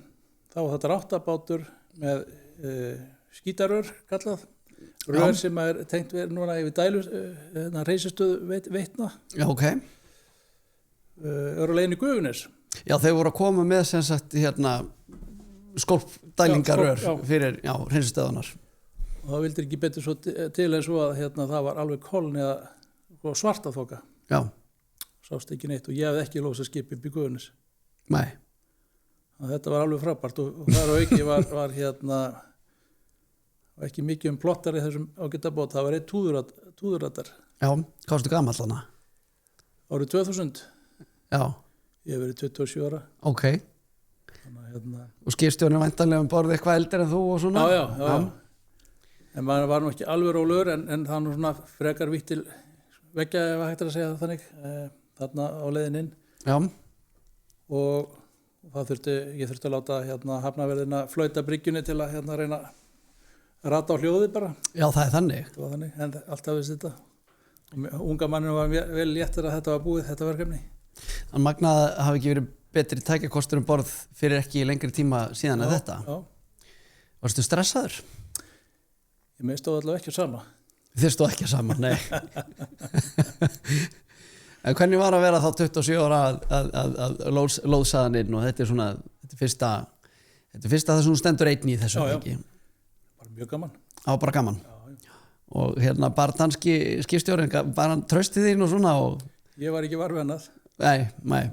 þá var þetta dráttabátur með skítarör kallað, rör sem er tengt við núna yfir dælu, reisistöð veitna. Já, ok. Eru leiðin í Gufunes. Já, þeir voru að koma með sem sagt skólpdælingarör fyrir hreinsistöðunar. Og það vildi ekki betur svo til en svo að það var alveg koln eða svarta þoka. Já. Sást ekki neitt og ég hefði ekki lósað skipið upp í Gufunes. Nei. Þetta var alveg frábært og þar á auki var ekki mikið plottar í þessum ágættabót. Það var eitt túðurradar. Já, hvað varstu gamall hana? Árið 2000. Já. Ég hef verið 27 ára. Ok. Þannig, og skipstjórinn væntanlega borðið eitthvað eldri en þú og svona? Já. En maður var nú ekki alveg rólegur en það nú svona frekar vítt til veggja ef hægt að segja það þannig þarna á leiðin inn. Já. Og ég þurfti að láta hafnaverðina flauta bryggjunni til að reyna að rata á hljóði bara. Já, það er þannig. Það var þannig, en alltaf vissi þetta. Og unga manninu var vel léttur að þetta var búið, þetta verkefni. En magnað hafi ekki verið betri tækjakostur borð fyrir ekki lengri tíma síðan en þetta. Já. Varstu stressaður? Ég meðst stóð allavega ekki á sama. Þið stóð ekki á sama, nei. En hvernig var að vera þá 27 ára að lóðsaðan inn og þetta er svona, þetta er fyrsta það sem hún stendur einn í þessu ekki? Bara mjög gaman. Á, bara gaman. Já. Og bara danski skipstjórinn, bara hann traustið þín og svona og... Ég var ekki varfið annað. Nei.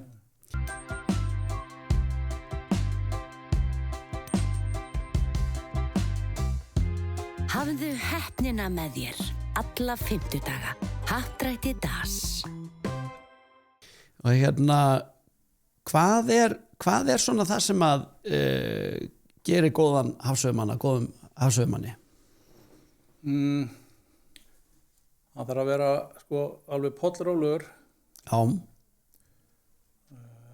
Hafðu heppnina með þér alla 50 daga. Happdrætti DAS. Og hvað er svona það sem að gerir góðan hafsauðmanna, góðum hafsauðmanni? Það þarf að vera alveg pollrólegur. Já.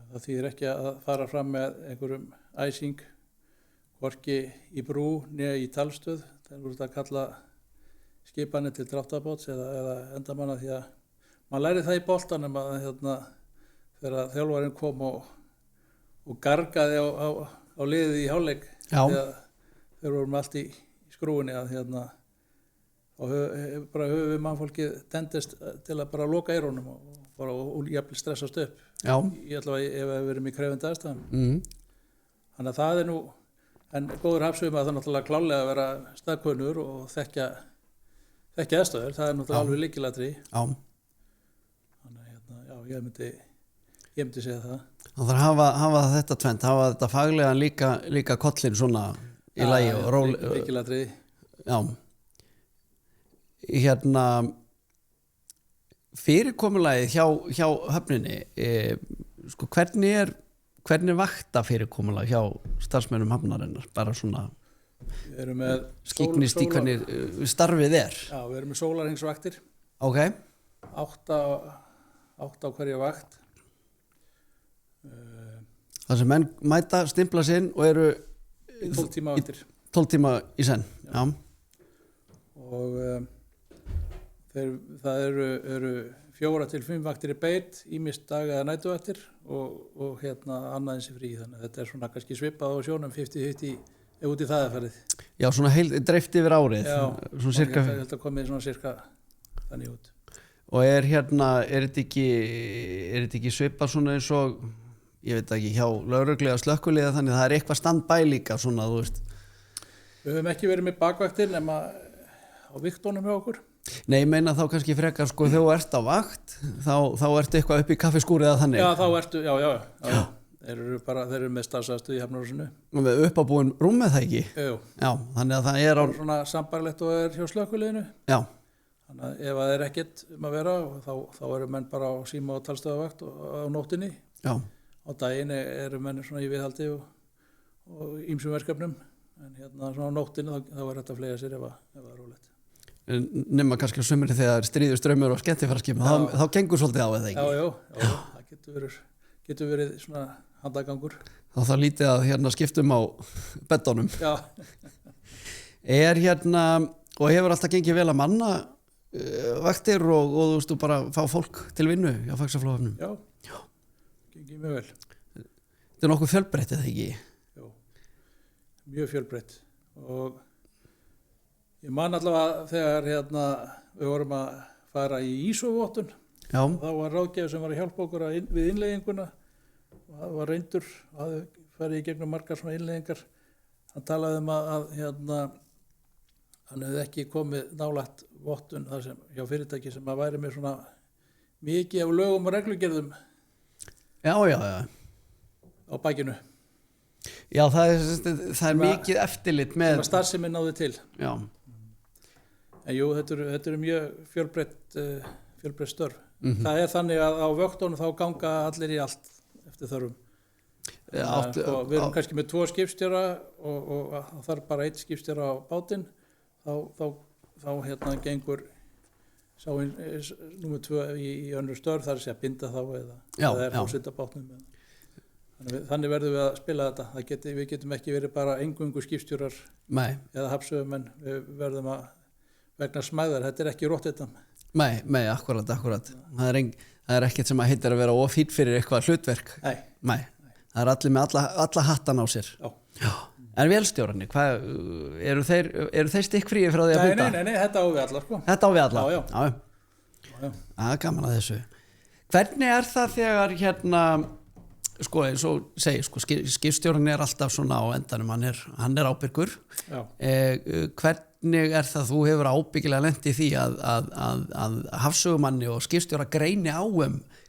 Það þýðir ekki að fara fram með einhverjum æsing, hvorki í brú né í talstöð. Það voru að kalla skipanir til dráttabáts eða endamanna því að maður læri það í boltanum að þegar þjálfarinn kom og gargaði á liðið í hálfleik þegar vorum allt í skrúinni að og bara höfum mannfólkið tendist til að bara loka eyrunum og jafnvel stressast upp. Já. Ég allavega ef við erum í krefjandi aðstæðum. Þannig að það er nú, en góður hafsauðmaður það náttúrulega klálega að vera staðkunnur og þekkja aðstæður, það er náttúrulega alveg lykilatriði. Já. Þannig að ég myndi segja það. Það þarf að hafa þetta tvennt, hafa þetta faglega líka kollin svona í lagi og ról. Lykilatriði. Já. Fyrirkomulagið hjá höfninni, hvernig er vakta fyrirkomulag hjá starfsmönnum hafnarinnar? Bara svona skiknist í hvernig starfið er. Já, við erum með sólarhingsvaktir. Ok. 8 á hverja vakt. Það sem menn mæta, stimpla sinn og eru 12 tíma vaktir. 12 tíma í senn. Já. Og það eru 4 til 5 vaktir í beit, ýmist dag eða nætuvaktir og annað eins í frí. Þannig að þetta er svona kannski svipað á sjónum 50-50 ef út í það er farið. Já, svona dreift yfir árið. Já, svona cirka... þetta komið svona cirka þannig út. Og er þetta ekki svipað svona eins og, ég veit ekki, hjá lögreglu eða slökkviliða, þannig að það er eitthvað standbæ líka svona, þú veist. Við höfum ekki verið með bakvaktir nema á viktunum hjá okkur. Nei, ég meina þá kannski frekar sko þegar þú ert á vakt, þá ertu eitthvað upp í kaffiskúri eða þannig. Já, þá ertu, já. Þeir eru með starfsaðstöð í Hafnarhúsinu. Og við uppábúin rúm með það ekki? Jú. Já, þannig að það er á... Svona sambarlegt og er hjá slökkviliðinu. Já. Þannig að ef það er ekkert að vera, þá eru menn bara á síma og talstöðavakt á nóttinni. Já. Á daginn eru menn svona í viðhaldi og ýmsum verkefnum. En svona á nóttinni þá er þetta að flega sér ef það er rólegt. Nema kannski á sömurinn þegar stríður strömmur og skemmtifaraskip, þá gengur svolítið á eða ekki? Já, það getur verið svona handagangur. Þá það lítið að skiptum á beddunum. Já. Og hefur alltaf gengið vel að manna vaktir og þú veist, þú bara fá fólk til vinnu á Faxaflóahöfnum? Já, gengið mjög vel. Þetta er nokkuð fjölbreytt eða ekki? Jú, mjög fjölbreytt og ég man allavega þegar við vorum að fara í ISO-vottun. Já. Þá var ráðgjafi sem var að hjálpa okkur við innlegginguna og það var reyndur og hafði farið í gegnum margar svona innleggingar. Hann talaði að hann hefði ekki komið nálægt vottun þar sem hjá fyrirtæki sem að væri með svona mikið af lögum og reglugerðum. Já. Á bakinu. Já, það er mikið eftirlit með... Sem að starfsemi náði til. Já. En jú, þetta eru mjög fjölbreytt störf. Það er þannig að á vöktunum þá ganga allir í allt eftir þörfum. Við erum kannski með 2 skipstjóra og það er bara 1 skipstjóra á bátinn. Þá gengur sá númer 2 í önnur störf, það er að segja binda þá eða er hásita bátnum. Þannig verðum við að spila þetta. Við getum ekki verið bara eingöngu skipstjórar eða hafsögumenn. Við verðum að vegna smæðar, þetta er ekki róttetam. Nei, akkurat. Það er ekkert sem að heitir að vera ofýtt fyrir eitthvað hlutverk. Nei. Það er allir með alla hattan á sér. Já. En vélstjórarnir, eru þeir stikkfríi frá því að binda? Nei, þetta á við alla, sko. Þetta á við alla? Já. Það er gaman að þessu. Hvernig er það þegar sko eins og segi, sko skipstjórinn er alltaf svona á endanum, hann er ábyrgur. Já. Hvernig er það, þú hefur ábyggilega lent í því að hafsögumanni og skipstjóra greini á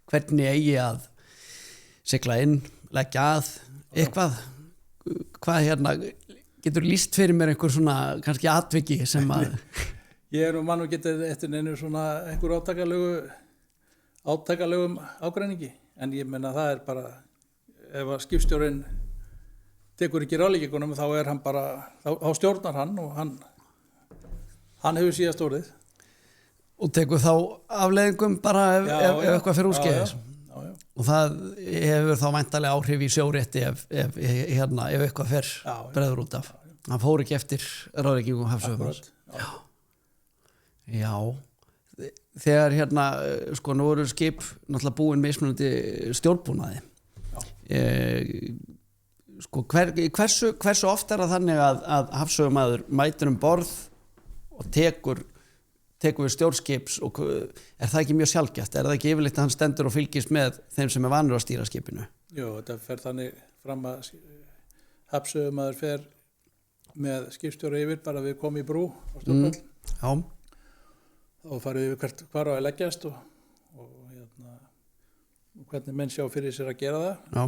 hvernig eigi að sigla inn, leggja að eitthvað? Hvað getur lýst fyrir mér einhver svona kannski atviki sem að... Ég er mann og getur eftir einu svona einhver átakalögum ágreiningi, en ég menna það er bara, ef að skipstjórinn tekur ekki ráðleggingunum þá er hann bara, þá stjórnar hann og hann hefur síðast orðið. Og tekur þá afleiðingum bara ef eitthvað fyrir úrskeiðis? Já. Og það hefur þá væntanlega áhrif í sjórétti ef eitthvað fer breiður út af. Hann fór ekki eftir ráðleggingum hafsögumanns. Já. Þegar sko nú eru skip náttúrulega búin mismunandi stjórnbúnaði. Sko hversu oft er það þannig að hafsögumaður mætir borð og tekur við stjórnskips og er það ekki mjög sjaldgæft? Er það ekki yfirleitt að hann stendur og fylgist með þeim sem er vanur að stýra skipinu? Jú, þetta fer þannig fram að hafsögumaður fer með skipstjóra yfir bara við komum í brú á Stjórnvöld. Já. Þá farið við hvar á að leggjast og hvernig menn sjá fyrir sér að gera það. Já.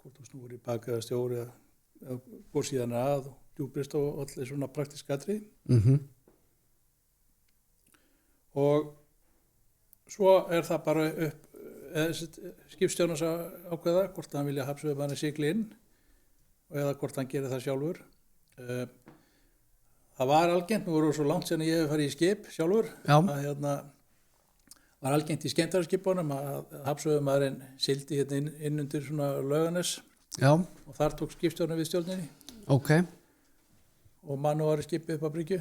Hvort þú snúur í bak eða stjóri eða hvor síðan að og djúprist og allir svona praktísk atriði. Og svo er það bara skipstjórans að ákveða hvort hann vilja hafsögumanni sigli inn eða hvort hann gerir það sjálfur. Það var algengt, nú voru svo langt sen ég hef farið í skip sjálfur, að var algengt í skemmtaraskipunum að hafsögumaðurinn sigldi inn undir svona Laugarnes og þar tók skipstjórinn við stjórninni. Okay. Og mann var skipið upp á bryggju.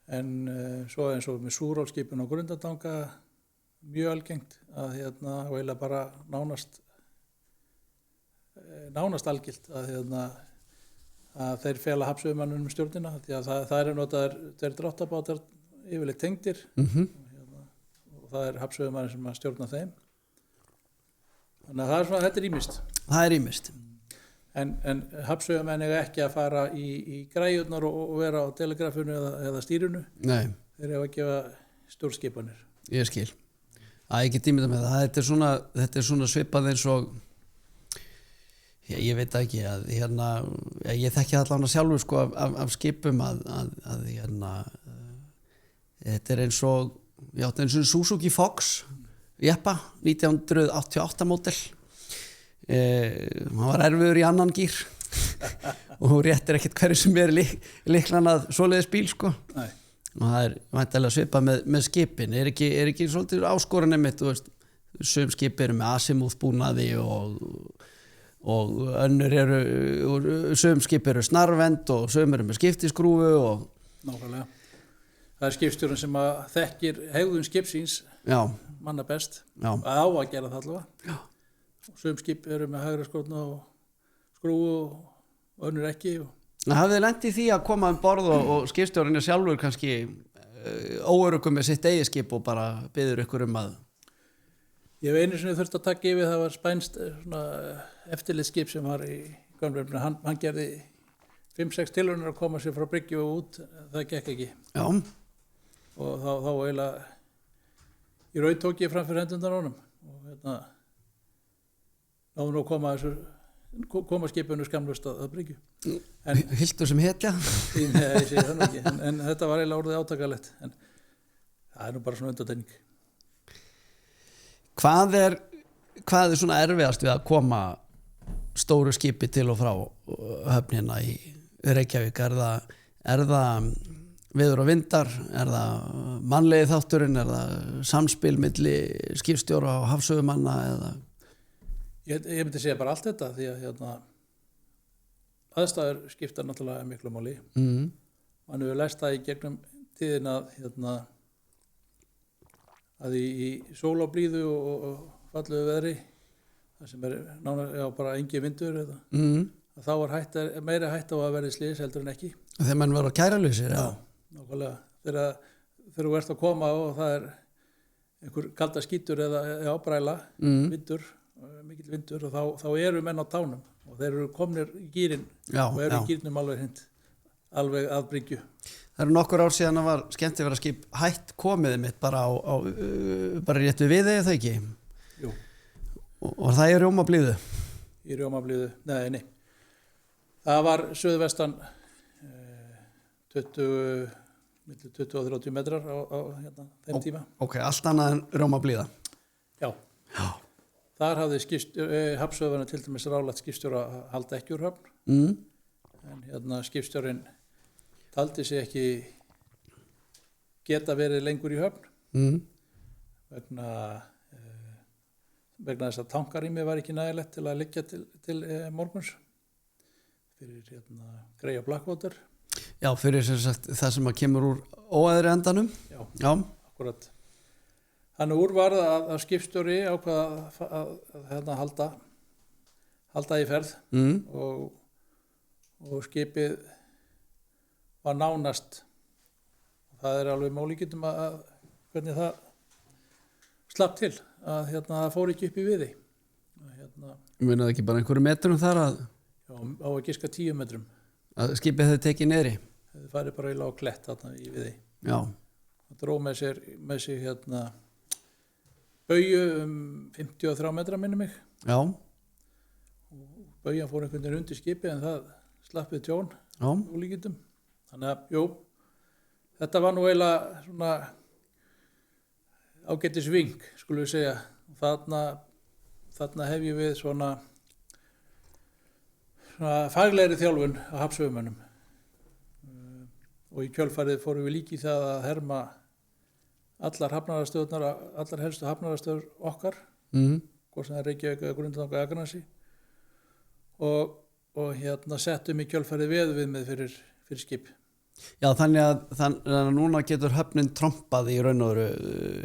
En svo eins og með súrálskipin og Grundartanga mjög algengt að og eiginlega bara nánast algilt að þeir fela hafsauðumannunum stjórnina því að það er notaðir þeir dráttabátar yfirleitt tengdir og það er hafsauðumannin sem að stjórna þeim. Þannig að það er svona, þetta er ýmist. Það er ýmist. En hafsauðumenn eiga ekki að fara í græjurnar og vera á telegrafinu eða stýrinu. Nei. Þeir eiga að gefa stjórnskipanir. Ég skil. Ég get ímyndað með það. Þetta er svona svipað eins og ég veit ekki að ég þekki allavega sjálfur sko af skipum að þetta er eins og Suzuki Fox jeppa 1988 módel. Hann var erfiður í annan gír og hún réttir ekkert hverju sem er lyklan að svoleiðis bíl sko. Nei. Og það er væntanlega svipað með skipin er ekki svolítið áskorun einmitt, þú veist, sum skip eru með asimúð búnaði og önnur eru sum skip eru snarvend og sum eru með skiptiskrúfu og nákvæmlega. Það er skipstjórinn sem að þekkir hegðun skipsins manna best að á að gera það allavega. Já. Sum skip eru með hægra skotna og skrúfu og önnur ekki. Hafið þið lent í því að koma borð og skipstjórinn er sjálfur kannski óöruggum með sitt eigið skip og bara biður ykkur að Ég hef einu sinni þurft að taka yfir, það var spænst eftirlitsskip sem var í Gamlefni. Hann gerði 5-6 tilraunir að koma sér frá bryggju og út, það gekk ekki. Já. Og þá eiginlega í raun tók ég fram fyrir hendundar á honum og náðu nú að koma skipinu skamlaust að bryggju. Hildur sem hetja? Nei, ég segi það nú ekki, en þetta var eiginlega orðið átakalegt, en það er nú bara svona undantekning. Hvað er svona erfiðast við að koma stóru skipi til og frá höfnina í Reykjavík? Er það veður og vindar? Er það mannlegi þátturinn? Er það samspil milli skipstjóra og hafsauðumanna? Ég myndi segja bara allt þetta því að aðstæður skipta náttúrulega miklu máli. Man hefur lært það í gegnum tíðina að í sól og blíðu og falluðu veðri það sem er bara engin vindur þá er meira hætta á að verði slys heldur en ekki. Þegar mann var á kæralausir? Já, nákvæmlega. Þegar þú ert að koma og það er einhver kalda skítur eða ábræla, vindur, mikill vindur og þá eru menn á tánum og þeir eru komnir í gírinn og eru í gírnum alveg að bryggju. Það eru nokkur ár síðan að var skemmtiferðaskip hætt komið mitt bara rétt við Viðey, það ekki? Jú. Og það er Rjómablíðu? Í Rjómablíðu, nei. Það var suðvestan 20 og 30 metrar á þeim tíma. Ok, allt annað en Rjómablíða? Já. Þar hafði hafsauðurinn til dæmis ráðlagt skipstjóra að halda ekki úr höfn. En skipstjórinn taldi sig ekki geta verið lengur í höfn vegna þess að tankarými var ekki nægilegt til að liggja til morguns fyrir Grey og Blackwater. Já, fyrir sem sagt, það sem að kemur úr óæðri endanum. Já. Akkurat. Þannig úr var að skipstjóri ákvað að halda í ferð og skipið var nánast það er alveg málíkjum að hvernig það slapp til að það fór ekki upp í Viðey. Munaði ekki bara einhverju metrum þar að Já, á að giska 10 metrum að skipið hefði tekið niðri? Það farið bara í lág klett þarna í Viðey. Já. Það dró með sér baugju 53 metra minni mig. Já. Og baugjan fór einhvern veginn undir skipið en það slappið tjón ólíkindum. Þannig að, þetta var nú eiginlega svona ágætis vink, skulum við segja. Þarna hef ég við svona faglegri þjálfun á hafsauðumönnum. Og í kjölfarið fórum við líka í það að herma allar helstu hafnarastöður okkar, hvort sem það er Reykjavík eða Grundartanga eða Akranesi og settum í kjölfarið veðurviðmið fyrir skip. Já, þannig að núna getur höfnin trompað í raun og veru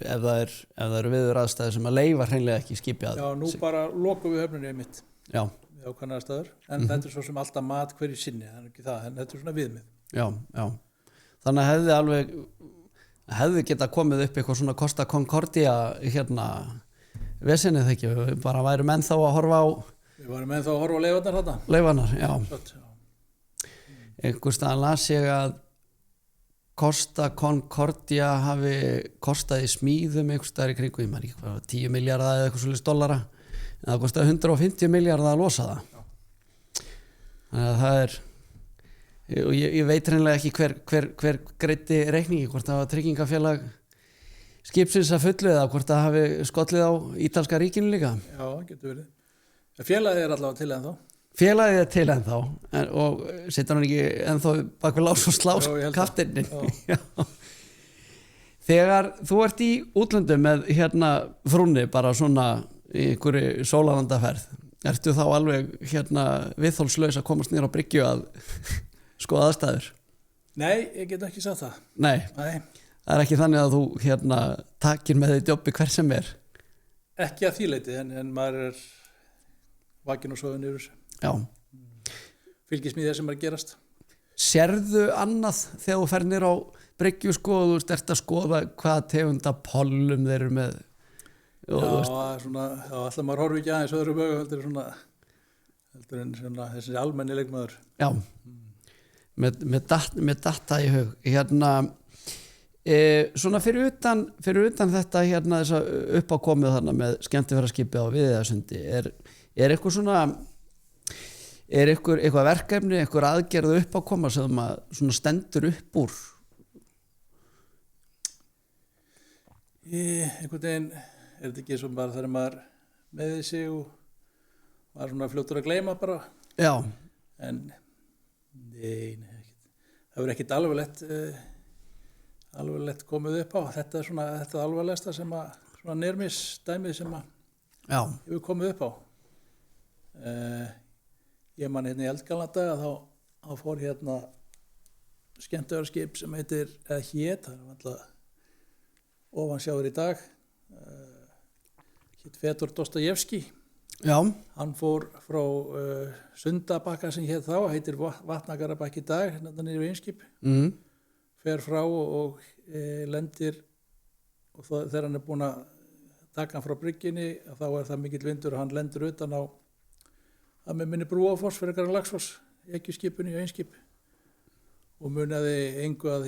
ef það eru viður aðstæður sem að leyfa hreinlega ekki skipi að. Já, nú bara lokum við höfninni einmitt. Já. Við ákvæmna aðstæður, en þetta er svo sem alltaf mat hverju sinni, það er ekki það, en þetta er svona viðmið. Já. Þannig að hefði geta komið upp eitthvað svona Costa Concordia vesenið ekki, við bara værum ennþá að horfa á. Við varum ennþá að horfa á leifarnar þarna. Leifarnar, já. Svart, já. Einhvers staðar las ég að Costa Concordia hafi kostað í smíðum einhvers staðar í kringu, ég man ekki hvað, 10 milljarða eða eitthvað svolítið dollara, en það kostaði 150 milljarða að losa það. Já. Þannig að það er, og ég veit reynilega ekki hver greiddi reikningi, hvort það var tryggingafélag skipsins að fullu eða hvort það hafi skollið á ítalska ríkinu líka. Já, getur verið. Félagið er allavega til ennþá. Félagið er til ennþá og situr hann ekki ennþá bak við lás og slás kaftinnin. Þegar þú ert í útlöndum með frúnni bara svona í einhverju sólarlandaferð, ertu þá alveg viðþolslaus að komast niður á bryggju að skoða aðstæður? Nei, ég get ekki sagt það. Nei. Það er ekki þannig að þú takir með þitt jobbi hver sem er? Ekki að því leyti, en maður er vakinn og soðin yfir. Já. Fylgist með það sem er að gerast. Sérðu annað þegar þú fer niður á bryggju og þú ert að skoða hvaða tegunda pollum þeir eru með? Alltaf maður horfi ekki aðeins öðru bögu heldur en þessi almenni leikmaður. Já, með data í hug. Svona fyrir utan þetta þessa uppákomið þarna með skemmtiferðaskipi á Viðeyjarsundi, er eitthvað svona eitthvað verkefni, eitthvað aðgerð uppákoma sem svona stendur upp úr? Einhvern veginn er þetta ekki svona bara þegar maður meði sig og maður svona fljótur að gleyma bara. Já. En nei, það verður ekkit alveg lett komið upp á. Þetta er svona þetta alvarlegasta sem svona nýrmisdæmið sem hefur komið upp á. Ég man í eldgamla daga þá fór skemmtiferðaskip sem heitir, það er alltaf ofansjáður í dag, hét Fedor Dostojevski. Já. Hann fór frá Sundabakka sem hét þá, heitir Vatnagarabakki í dag, niður í Einskip. Fer frá og lendir, og þegar hann er búinn að taka hann frá bryggjunni, þá er það mikill vindur og hann lendir utan á að með minni Brúafoss fyrir eitthvað Laxfoss, ekkjuskipinu í Einskip, og munaði engu að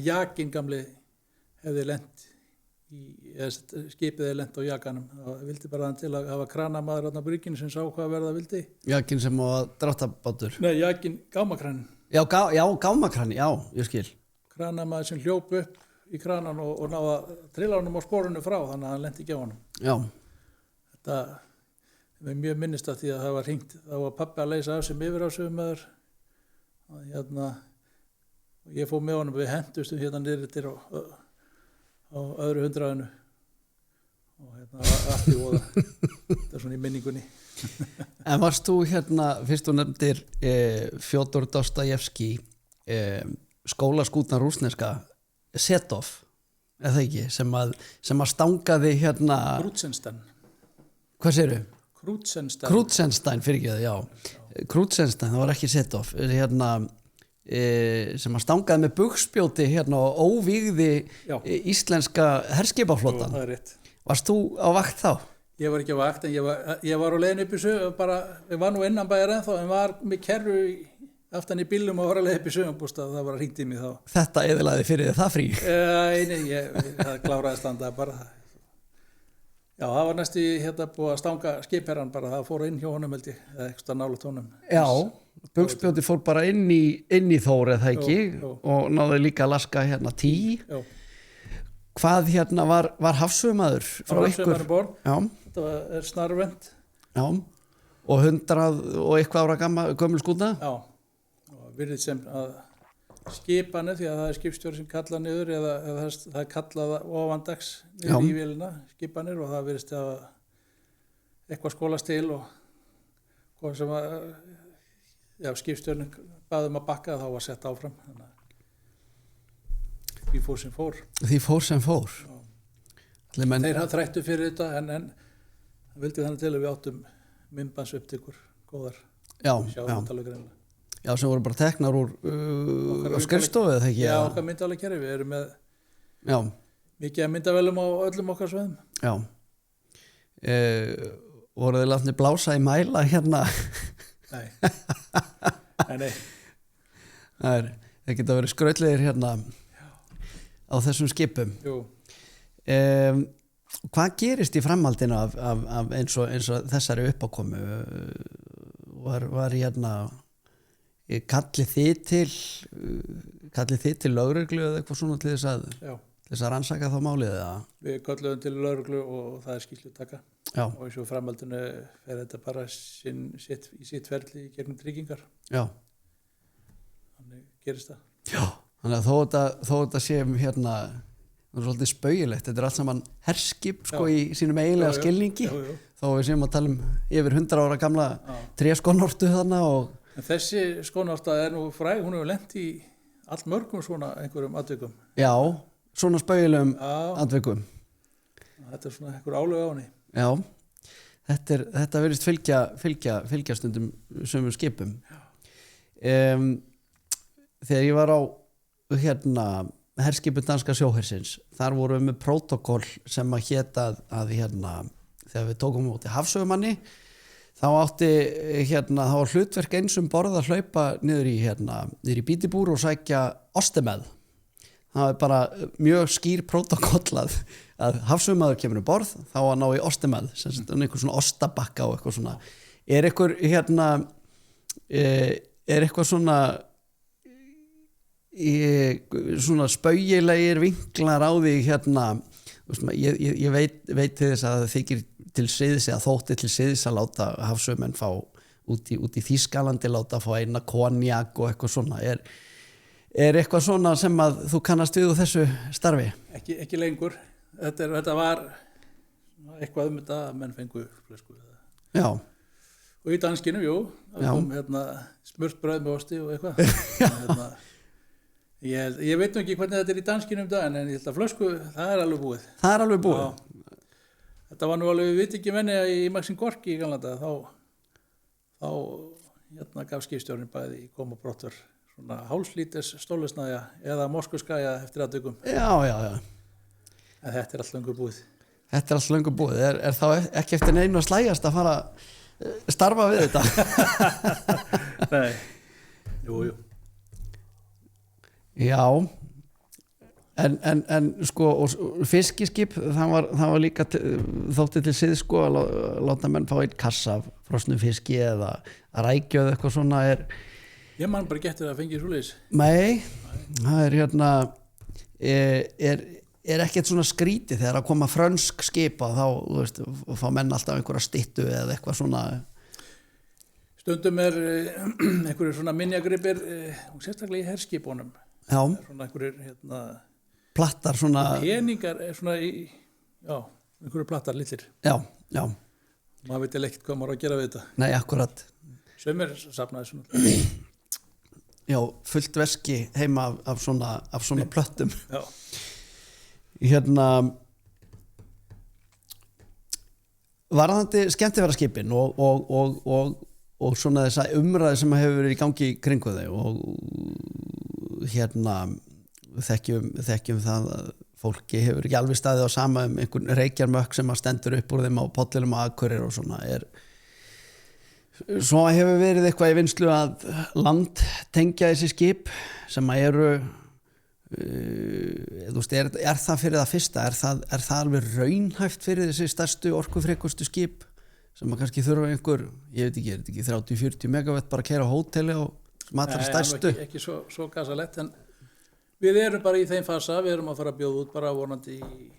Jakinn gamli hefði lent skipið hefði lent á Jakanum. Það vildi bara hann til að hafa kranamaður á bryggjunni sem sá hvað verða vildi. Jakinn sem var dráttabátur? Nei, Jakinn gámakranin. Já, gámakranin, já, ég skil. Kranamaður sem hljóp upp í kranan og náða að trilla honum á sporinu frá, þannig að hann lenti ekki á honum. Já. Þetta er mjög minnist af því að það var hringt, þá var pabbi að leysa af sem yfirásöfumæður og ég fór með honum, við hendustum niður til á öðru 100 og allt í voða. Þetta er svona í minningunni. En varst þú fyrst þú nefndir Fjodor Dostojevski, skólaskútan rússneska Setov, eða ekki, sem að stangaði Krutzenstein. Hvað segirðu? Krutzenstein, fyrirgeðu, já. Krutzenstein, það var ekki Setov, sem að stangaði með bugspjóti og óvígði íslenska herskipaflotan. Já, það er rétt. Varst þú á vakt þá? Ég var ekki á vakt, en ég var á leiðin upp í ég var nú innan bæjar ennþá, en var með kerru aftan í bílum og var að leiða upp í sögumbústað, það var að hringt í mig þá. Þetta eyðilagði fyrir það frí? Nei, það kláraði standa bara. Já, það var næstu búið að stanga skipherran bara, það fór inn hjá honum held ég, eða eitthvað nálægt honum. Já, bugspjóti fór bara inn í Þór, eða ekki, og náðu líka að laska tí. Já. Hvað var hafsögumaður frá ykkur? Hafsögumaður borð, þetta er snarvend. Já, og 100 og eitthvað ára gömul skúta? Já, og virðið sem að skipanu, því að það er skipstjóri sem kalla niður eða það er kallað ofandags niður í vélina, skipanir, og það virðist að eitthvað skólast til og hvað sem að skipstjórinn baðum að bakka þá var sett áfram þannig að því fór sem fór. Því fór sem fór. Menn... Þeir hafa þrættu fyrir þetta en það vildi þannig til að við áttum myndbandsupptökur góðar. Já. Já, sem voru bara teknar úr skrifstofu eða ekki? Já, okkar myndavæla kerfi. Við erum með mikið myndavælum á öllum okkar sveðum. Já. Voru þið látni blása í mæla hérna? Nei. Nei. Það geta verið skrautlegir hérna á þessum skipum. Jú. Hvað gerist í framhaldinu af eins og þessari uppákomu? Var hérna kallið þið til lögreglu eða eitthvað svona til þess að rannsaka þá málið eða? Við kalluðum til lögreglu og það er skýrslutaka. Já. Og eins og framhaldinu fer þetta bara í sitt ferli í gegnum tryggingar. Já. Þannig gerist það. Já. Þannig að þó þetta sé hérna, það er svolítið spaugilegt, þetta er allt saman herskip sko í sínum eiginlega skilningi, þó við séum að tala yfir 100 ára gamla tréskonnortu þarna og... En þessi skónorta er nú fræg, hún hefur lent í allt mörgum svona einhverjum atvikum. Já, svona spaugilegum atvikum. Þetta er svona einhver álög á henni. Já, þetta virðist fylgja stundum sömu skipum. Þegar ég var á herskipun danska sjóhersins, þar vorum við með prótokoll sem að héta að þegar við tókum út í hafsögumanni þá það var hlutverk eins borð að hlaupa niður í bítibúr og sækja ostemeð. Það var bara mjög skýr prótokoll að hafsögumaður kemur borð þá að ná í ostemeð, sem einhver svona ostabakka og eitthvað svona. Er eitthvað svona spaugilegir vinklar á því ég veit til þess að það þykir til siðs eða þótti til siðs að láta hafsögumenn fá út í Þýskalandi láta fá eina konjak og eitthvað svona er eitthvað svona sem að þú kannast við úr þessu starfi? Ekki lengur. Þetta var eitthvað þetta að menn fengu flösku. Já. Og í danskinu, það kom smurt brauð með osti og eitthvað. Ég veit nú ekki hvernig þetta er í danskinu daginn, en ég held að flösku, það er alveg búið. Það er alveg búið? Já. Þetta var nú alveg, við veit ekki menni að í Maxim Gorki í Galanda, þá gaf skipstjórinn bæði í koma brottur svona hálslítis stólesnæja eða moskuskæja eftir atvikum. Já. En þetta er allt löngu búið. Þetta er allt löngu búið. Er þá ekki eftir neinu að slægjast að fara að starfa við þetta? Nei. Jú. Já, en sko fiskiskip, það var líka þótti til siðs sko að láta menn fá einn kassa af frosnu fiski eða að rækju eða eitthvað svona Ég man bara getur að fengi svoleiðis. Nei, það er ekkert svona skrítið þegar að koma frönsk skipa þá, þú veist, fá menn alltaf einhverja styttu eða eitthvað svona. Stundum einhverjir svona minjagripir og sérstaklega í herskipunum. Já. Svona einhverjir plattar svona peningar svona einhverjir plattar litlir. Já. Maður veit ekkert hvað maður á að gera við þetta. Nei, akkurat. Sumir safnaði svona. Já, fullt veski heima af svona plöttum. Já. Varðandi skemmtiferðaskipin og svona þessa umræði sem hefur verið í gangi í kringu þau og þekkjum það að fólki hefur ekki alveg staðið á sama einhvern reykjarmökk sem að stendur upp úr þeim á pollinum og Akureyri og svona svo hefur verið eitthvað í vinnslu að landtengja þessi skip sem að eru er það fyrir það fyrsta er það alveg raunhæft fyrir þessi stærstu orkufrekustu skip sem að kannski þurfa einhver, ég veit ekki, er þetta ekki 30-40 megawatt bara að keyra á hóteli og sem allra stærstu? Nei, ekki svo gasalett, en við erum bara í þeim fasa, við erum að fara að bjóða út bara vonandi í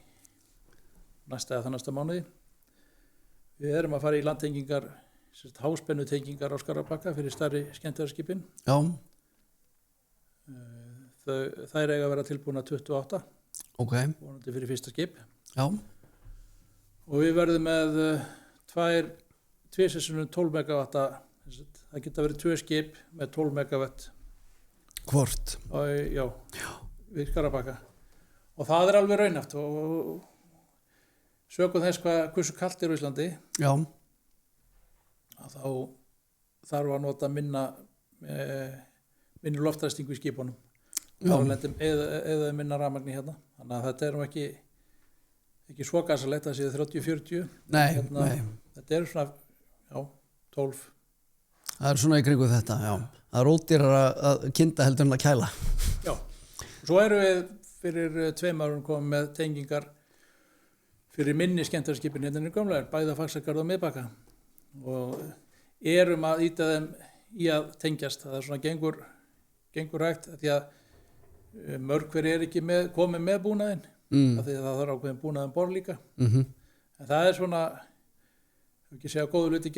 næsta eða næsta mánuði. Við erum að fara í landtengingar, háspennutengingar á Skarabakka fyrir stærri skemmtiferðaskipin. Já. Þær eiga að vera tilbúna 28. Ok. Vonandi fyrir fyrsta skip. Já. Og við verðum með 2 12 megawatta Það geta verið 2 skip með 12 megawatt Hvort? já, við Skarabakka og það alveg raunhæft og sökum þess hversu kalt í Íslandi Já, að þá þarf að nota minni loftræstingu í skipunum eða minna rafmagni hérna þannig að þetta nú ekki svo gasalegt að það séu 30-40 nei þetta svona 12 Það svona í kringu þetta, já Það ódýrar að kynda heldur en að kæla Já, svo við fyrir 2 árum komum með tengingar fyrir minni skemmtarskipin hérna í gamla bæði að Faxagarð og Miðbakka og að ýta þeim í að tengjast það svona gengur hægt því að mörg hver ekki komið með búnaðinn af því að það þarf ákveðin búnaðin borð líka en það svona ekki segja að góðu hluti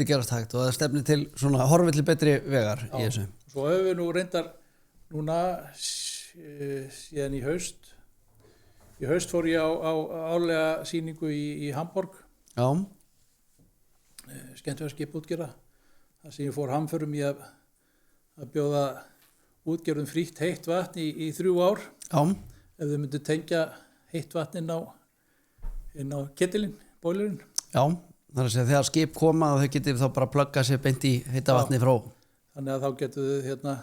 gerast hægt og það stefnir til svona horfið til betri vegar í þessu Svo höfum við nú reyndar núna síðan í haust fór ég á árlega sýningu í Hamborg Já skemmtiferðaskip útgerða þar sem ég fór hamförum í að bjóða útgerðum frítt heitt vatn í 3 ár Já ef þau myndu tengja heitt vatn inn á ketilinn, bóilerinn Já, það að segja þegar skip koma þau getið þá bara plugga sér beint í heita vatni frá þannig að þá getur þau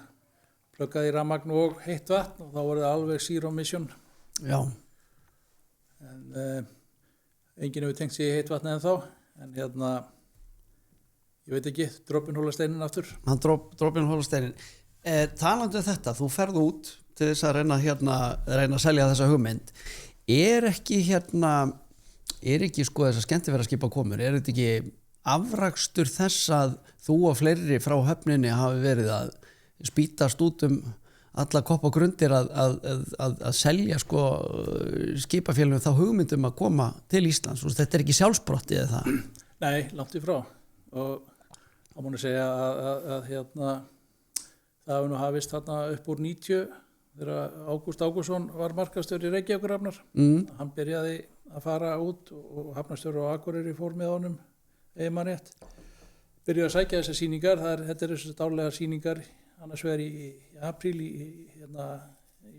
pluggað í rafmagn og heitt vatn og þá voru það alveg zero emission Já en enginn hefur tengt sig í heitt vatni en þá en ég veit ekki, dropinn hóla steinin aftur Hann dropinn hóla steinin Talandi þetta, þú ferð út til þess að reyna að selja þessa hugmynd ekki sko þess að skemmtiferðaskipa komur þetta ekki afrakstur þess að þú og fleiri frá höfninni hafi verið að spýtast út alla kopp og grundir að selja sko skipafélagum þá hugmyndum að koma til Íslands og þetta ekki sjálfsprotti eða það? Nei, langt í frá og það mánu segja að það hefur nú hafist þarna upp úr 90 þegar Ágúst Ágústsson var markaðsstjóri í Reykjavíkurhafnar hann byrjaði að fara út og hafnarstjóri á Akureyri fór með honum man rétt byrjaði að sækja þessar sýningar þetta þessu daglega sýningar annars vegar í apríl í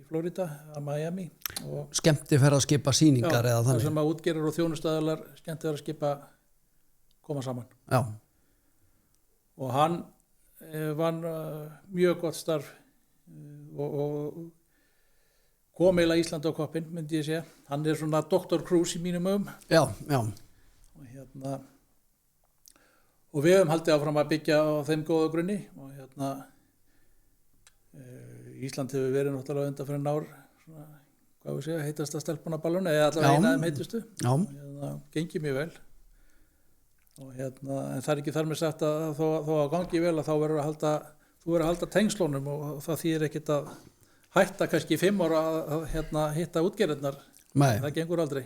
Florida að Miami skemmtiferðaskipa sýningar eða þannig þar sem að útgerðar og þjónustaðalar skemmtiferðaskipa koma saman Já og hann vann mjög gott starf og kom eiginlega Íslandi á koppinn myndi ég segja hann svona Dr. Cruise í mínum Já og við höfum haldið áfram að byggja á þeim góða grunni og Ísland hefur verið náttúrulega undanfarinn ár svona, hvað við segja, heitasta stelpuna ballon eða allavega eina af þeim heitustu gengið mjög vel og en það ekki þar með sagt að þó að gangi vel að þá verður að halda tengslunum og það þýðir ekkert að hætta kannski 5 ára að hitta útgerðirnar það gengur aldrei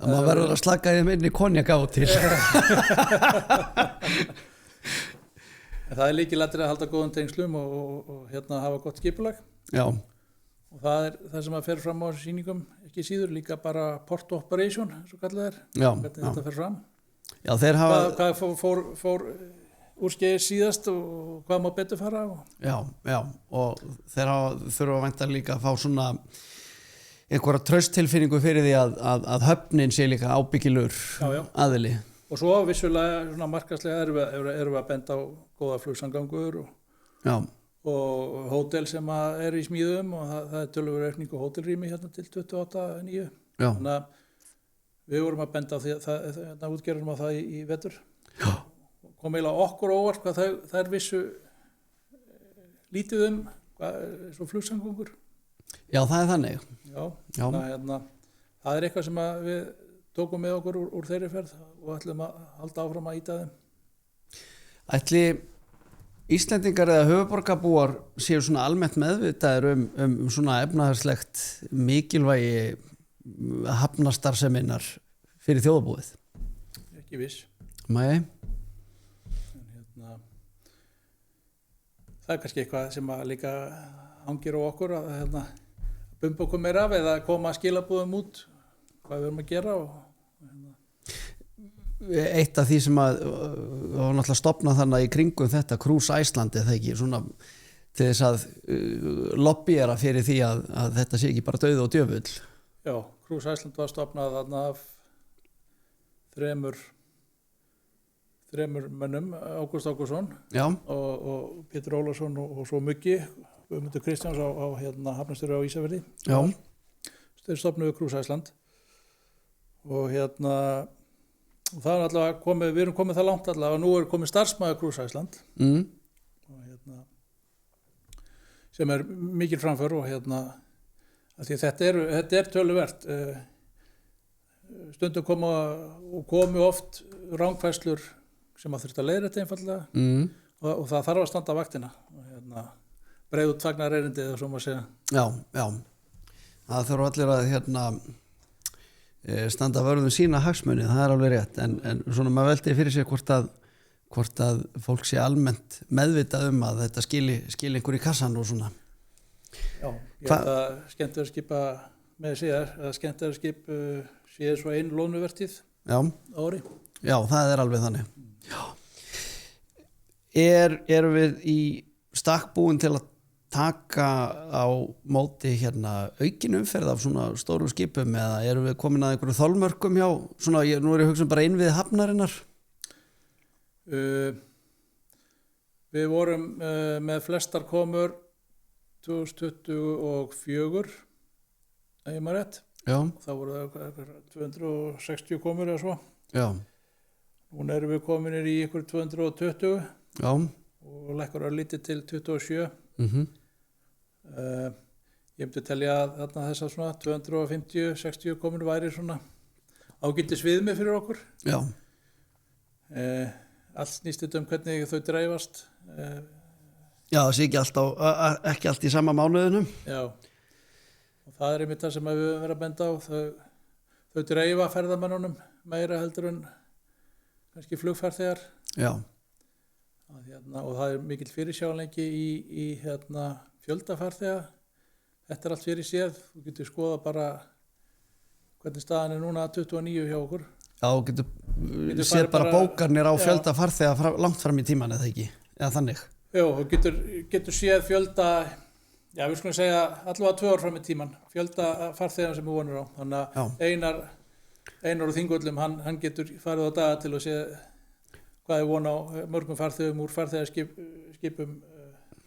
maður verður að slaka þeim inn í konjak á til en það líkilættir að halda góðum tengslum og hafa gott skipulag Já og það sem að fer fram á sýningum ekki síður líka bara port operation svo kallað hvernig þetta fer fram Já, þeir hafa hvað fór úrskeiðir síðast og hvað má betur fara Já, og þeir þurfa að vænta líka að fá svona einhverja trausttilfinningu fyrir því að höfnin sé líka ábyggilur aðili og svo vissulega svona markaðslega erum við að benda á góða flugsamgangur og hótel sem er í smíðum og það er töluverð aukning á hótelrými hérna til 28.9 þannig að við vorum að benda á því að útgerðum á það í vetur kom eiginlega okkur óvart hvað þær vissu lítið svo flugsamgöngur Já, það er þannig Já. Það er eitthvað sem við tókum með okkur úr þeirri ferð og ætlum að halda áfram að ýta þeim Ætli Íslendingar eða höfuborgarbúar séu svona almennt meðvitaðir um svona efnahagslegt mikilvægi hafnarstarfseminnar fyrir þjóðarbúið? Ekki viss. Nei. Það er kannski eitthvað sem að líka hangir á okkur að bumba okkur meira af eða koma skilabúðum út hvað við erum að gera eitt af því sem að var náttúrulega stofnað þannig í kringum þetta Cruise Iceland eða ekki svona til þess að lobbyera fyrir því að þetta sé ekki bara dauð og djöfull. Já, Cruise Iceland var stofnað þarna af þremur mönnum, Ágúst Ágústsson og Pétur Ólafsson og svo Muggi Guðmundur Kristjáns á hafnarstjóri á Ísafirði. Já. Þeir stofnuðu Cruise Iceland og og það er allavega við erum komið það langt allavega og nú er komið starfsmaður Cruise Iceland og sem er mikil framför og af því þetta er töluvert stundum komu oft rangfærslur sem að þurfti að leiðrétta einfallega og það þarf að standa vaktina og breið út fagnarerindið og svo má segja. Já, það þurfa allir að standa vörðum sína hagsmuni, það er alveg rétt en svona maður veldi fyrir sig hvort að fólk sé almennt meðvitað að þetta skili einhver í kassan og svona. Já, ég held að skemmtiferðaskipa með síðar að skemmtiferðaskip séð svo ein loðnuvertíð ári. Já, það er alveg þannig. Já. Erum við í stakk búin til að taka á móti aukin umferð af svona stórum skipum eða erum við komin að einhverju þolmörkum hjá svona, nú er ég hugsa bara inn við hafnarinnar? Við vorum með flestar komur 2024 ef ég maður rétt. Já. Það voru 260 komur eða svo. Já. Núna erum við kominir í ykkur 220. Já. Og lækkar örlítið til 27. Ég myndi telja að þarna þessar svona 250-60 komur væri svona ágætis viðmið fyrir okkur. Já. Allt snýst þetta hvernig þau dreifast. Já, það sé ekki allt í sama mánuðinum. Já, og það er einmitt það sem við höfum verið að benda á. Þau dreifa ferðamennunum meira heldur en kannski flugfarþegar. Já. Og það er mikill fyrirsjáanleiki í fjöldafarþega. Þetta er allt fyrir séð. Þú getur skoða bara hvernig staðan er núna 29 hjá okkur. Já, þú getur séð bara bókarnir á fjöldafarþega langt fram í tíman eða ekki, eða þannig. Já, þú getur séð fjölda, við skulum segja allavega 2 ár fram í tíman, fjölda farþegar sem við vonum á. Þannig að Einar úr Þingvöllum, hann getur farið á daga til að sé hvað er von á mörgum farþegum úr farþegarskipum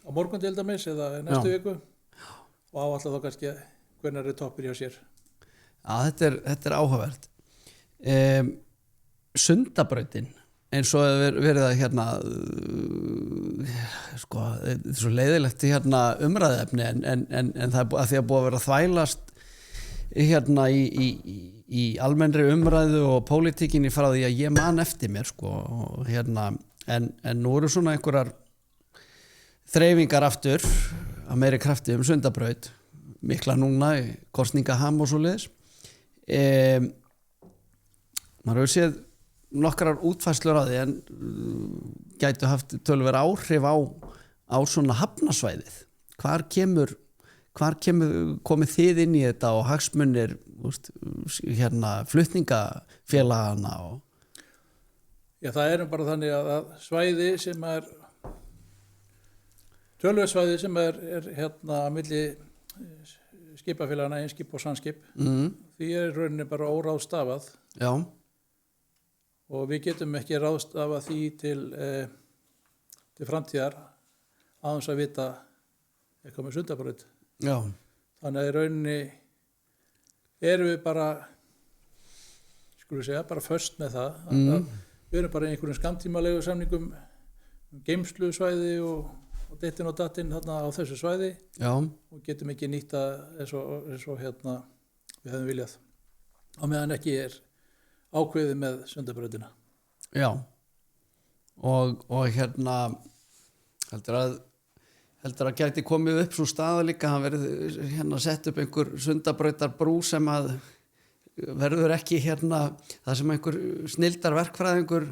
á morgun til dæmis eða næstu viku og áallega þá kannski hvernig er toppir hjá sér. Já, þetta er áhugavert. Sundabrautin eins og verið að sko, þetta er svo leiðilegt umræðefni en það er að því að búið að vera að þvælast í almennri umræðu og pólitíkinni frá því að ég man eftir mér sko, og en nú eru svona einhverjar þreifingar aftur að meiri krafti Sundabraut mikla núna í kosningaham og svoleiðis. Maður hefur séð nokkrar útfærslur á því en gætu haft töluvert áhrif á svona hafnasvæðið. Hvar komið þið inn í þetta og hagsmunir flutningafélagana og... Já, það er bara þannig að svæði sem er töluvert svæði sem er milli skipafélagana, Einskip og Sandskip. Því er rauninni bara óráðstafað. Já. Og við getum ekki ráðstafað því til framtíðar aðeins að vita eitthvað með Sundabraut. Já. Þannig að í rauninni erum við bara föst með það að við erum bara í einhverjum skammtímalegu samningum geymslusvæði og dittin og dattinn þarna á þessu svæði. Já. Og getum ekki nýta eins og við hefðum viljað á meðan ekki er ákveðið með Sundabrautina. Já. Og heldur að gæti komið upp svo staða líka, hann verið sett upp einhver Sundabrautarbrú sem að verður ekki það sem einhver snildar verkfræðingur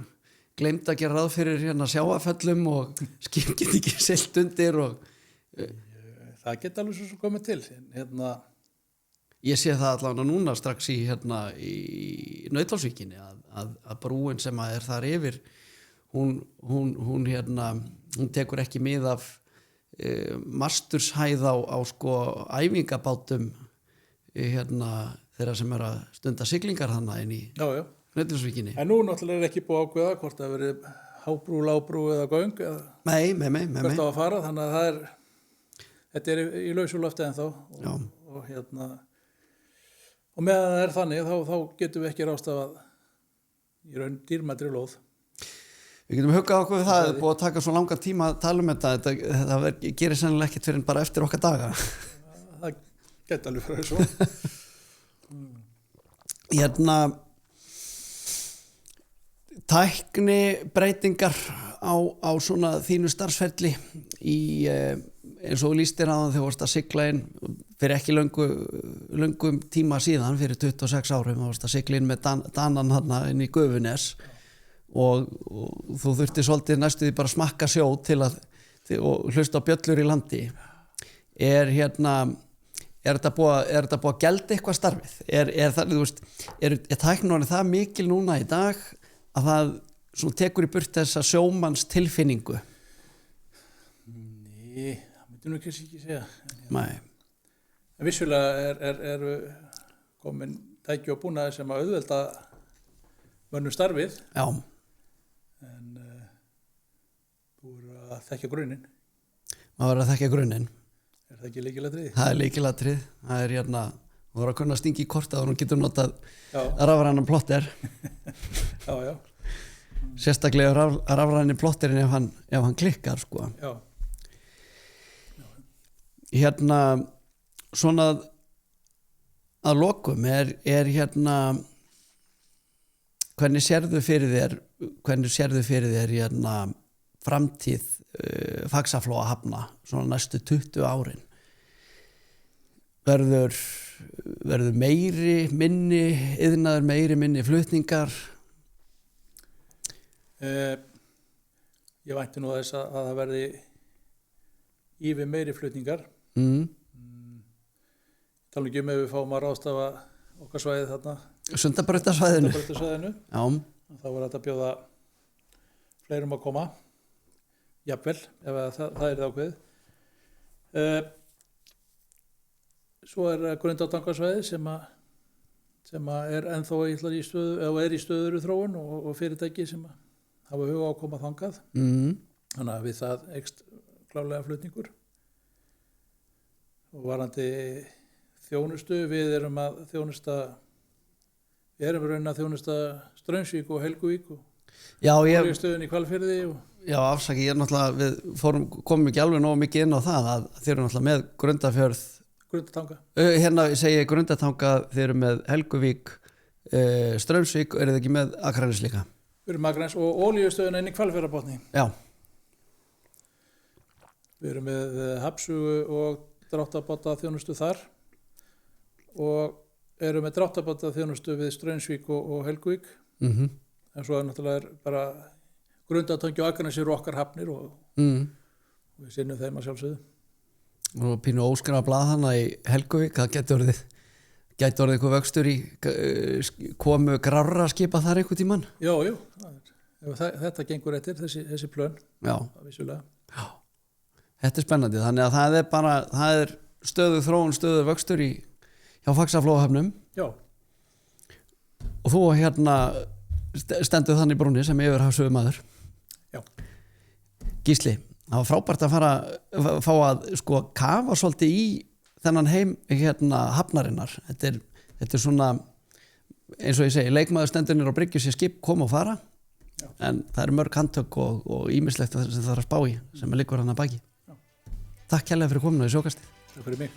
gleymd að gera ráð fyrir sjávarföllum og skip get ekki siglt undir og það geta alveg svo komið til ég sé það allavega núna strax í Nauthólsvíkinni að brúin sem að þar yfir hún tekur ekki mið af masturshæð á sko æfingabátum þeirra sem að stunda siglingar þarna inn í Nauthólsvíkinni. En nú náttúrulega ekki búið að ákveða hvort það verið hábrú, lágbrú eða göng eða hvert á að fara, þannig að þetta í lausu lofti ennþá og meðan það þannig þá getum við ekki ráðstafað í raun dýrmætri lóð. Við getum huggað okkur við það, búið að taka svo langan tíma að tala þetta gerir sennilega ekkert fyrir bara eftir okkar daga. Það geta alveg frá þessu. Tækni breytingar á svona þínu starfsferli í eins og lýstir aðan þegar þú varst að sigla inn fyrir ekki löngum tíma síðan, fyrir 26 árum þú varst að sigla inn með Danan þarna inn í Gufunes og þú þurfti svolítið næstuði bara smakka sjó og hlusta á bjöllur í landi. Er þetta búið að gelda eitthvað starfið? Er tæknin það mikil núna í dag að það svona tekur í burt þessa sjómanns tilfinningu? Nei, það myndi nú kannski ekki segja. Nei. En vissulega eru komin tæki og búnaði sem að auðvelda mönnum starfið. Já. En þú eru að þekkja grunninn. Maður verður að þekkja grunninn. Er það ekki lykilatriði? Það er lykilatrið. Það er þú verður að kunna stingi í kortið og þú getur notað rafrænan plotter. Já. Sérstaklega rafræni plotterinn ef hann klikkar sko. Já. Svona að lokum er hvernig sérðu fyrir þér framtíð Faxaflóa hafna svona næstu 20 árin? Verður meiri, minni iðnaður, minni flutningar? Ég vænti nú þess að það verði yfir meiri flutningar. Tala ekki ef við fáum að ráðstafa okkar svæðið þarna. Sundabrautasvæðinu. Já. Þá var þetta að bjóða fleirum að koma. Jafnvel, ef það er ákveðið. Svo Grundartangasvæði sem er ennþá í stöðuru þróun og fyrirtæki sem hafa huga á að koma þangað. Þannig að við það eykst klárlega flutningur. Og varandi þjónustu, við erum að þjónusta Straumsvík og Helguvík og olíustöðin í Hvalfirði og Já, afsaki, við komum ekki alveg nógu mikið inn á það að þeir eru náttúrulega með Grundartanga. Ég segi Grundartanga, þeir eru með Helguvík, Straumsvík, eru þið ekki með Akranes líka? Við erum Akranes og olíustöðin inn í Hvalfjarðarbotni. Já. Við erum með hafsugu og dráttabáta þjónustu þar og erum með dráttabáta þjónustu við Straumsvík og Helguvík. En svo náttúrulega bara Grundartangi og Akranes eru okkar hafnir og við sinnum þeim að sjálfsögðu. Og pínu óskrifa blað hana í Helguvík, það gæti orðið eitthvað vöxtur í komu grárra skipa þar einhvern tímann? Já, þetta gengur eftir, þessi plön. Já. Vissulega. Já, þetta er spennandi, þannig að það er stöðu þróun, stöðu vöxtur hjá Faxaflóahöfnum. Já. Og þú stendur þannig brúni sem yfirhafsögumaður. Já. Gísli, það var frábært að fá að kafa svolítið í þennan heim hafnarinnar. Þetta er svona, eins og ég segi, leikmaður stendur niður á bryggju sér skip koma og fara. Já. En það eru mörg handtök og ýmislegt sem það er að spá í sem liggur hann að baki. Já. Takk kærlega fyrir komuna í Sjókastið. Takk fyrir mig.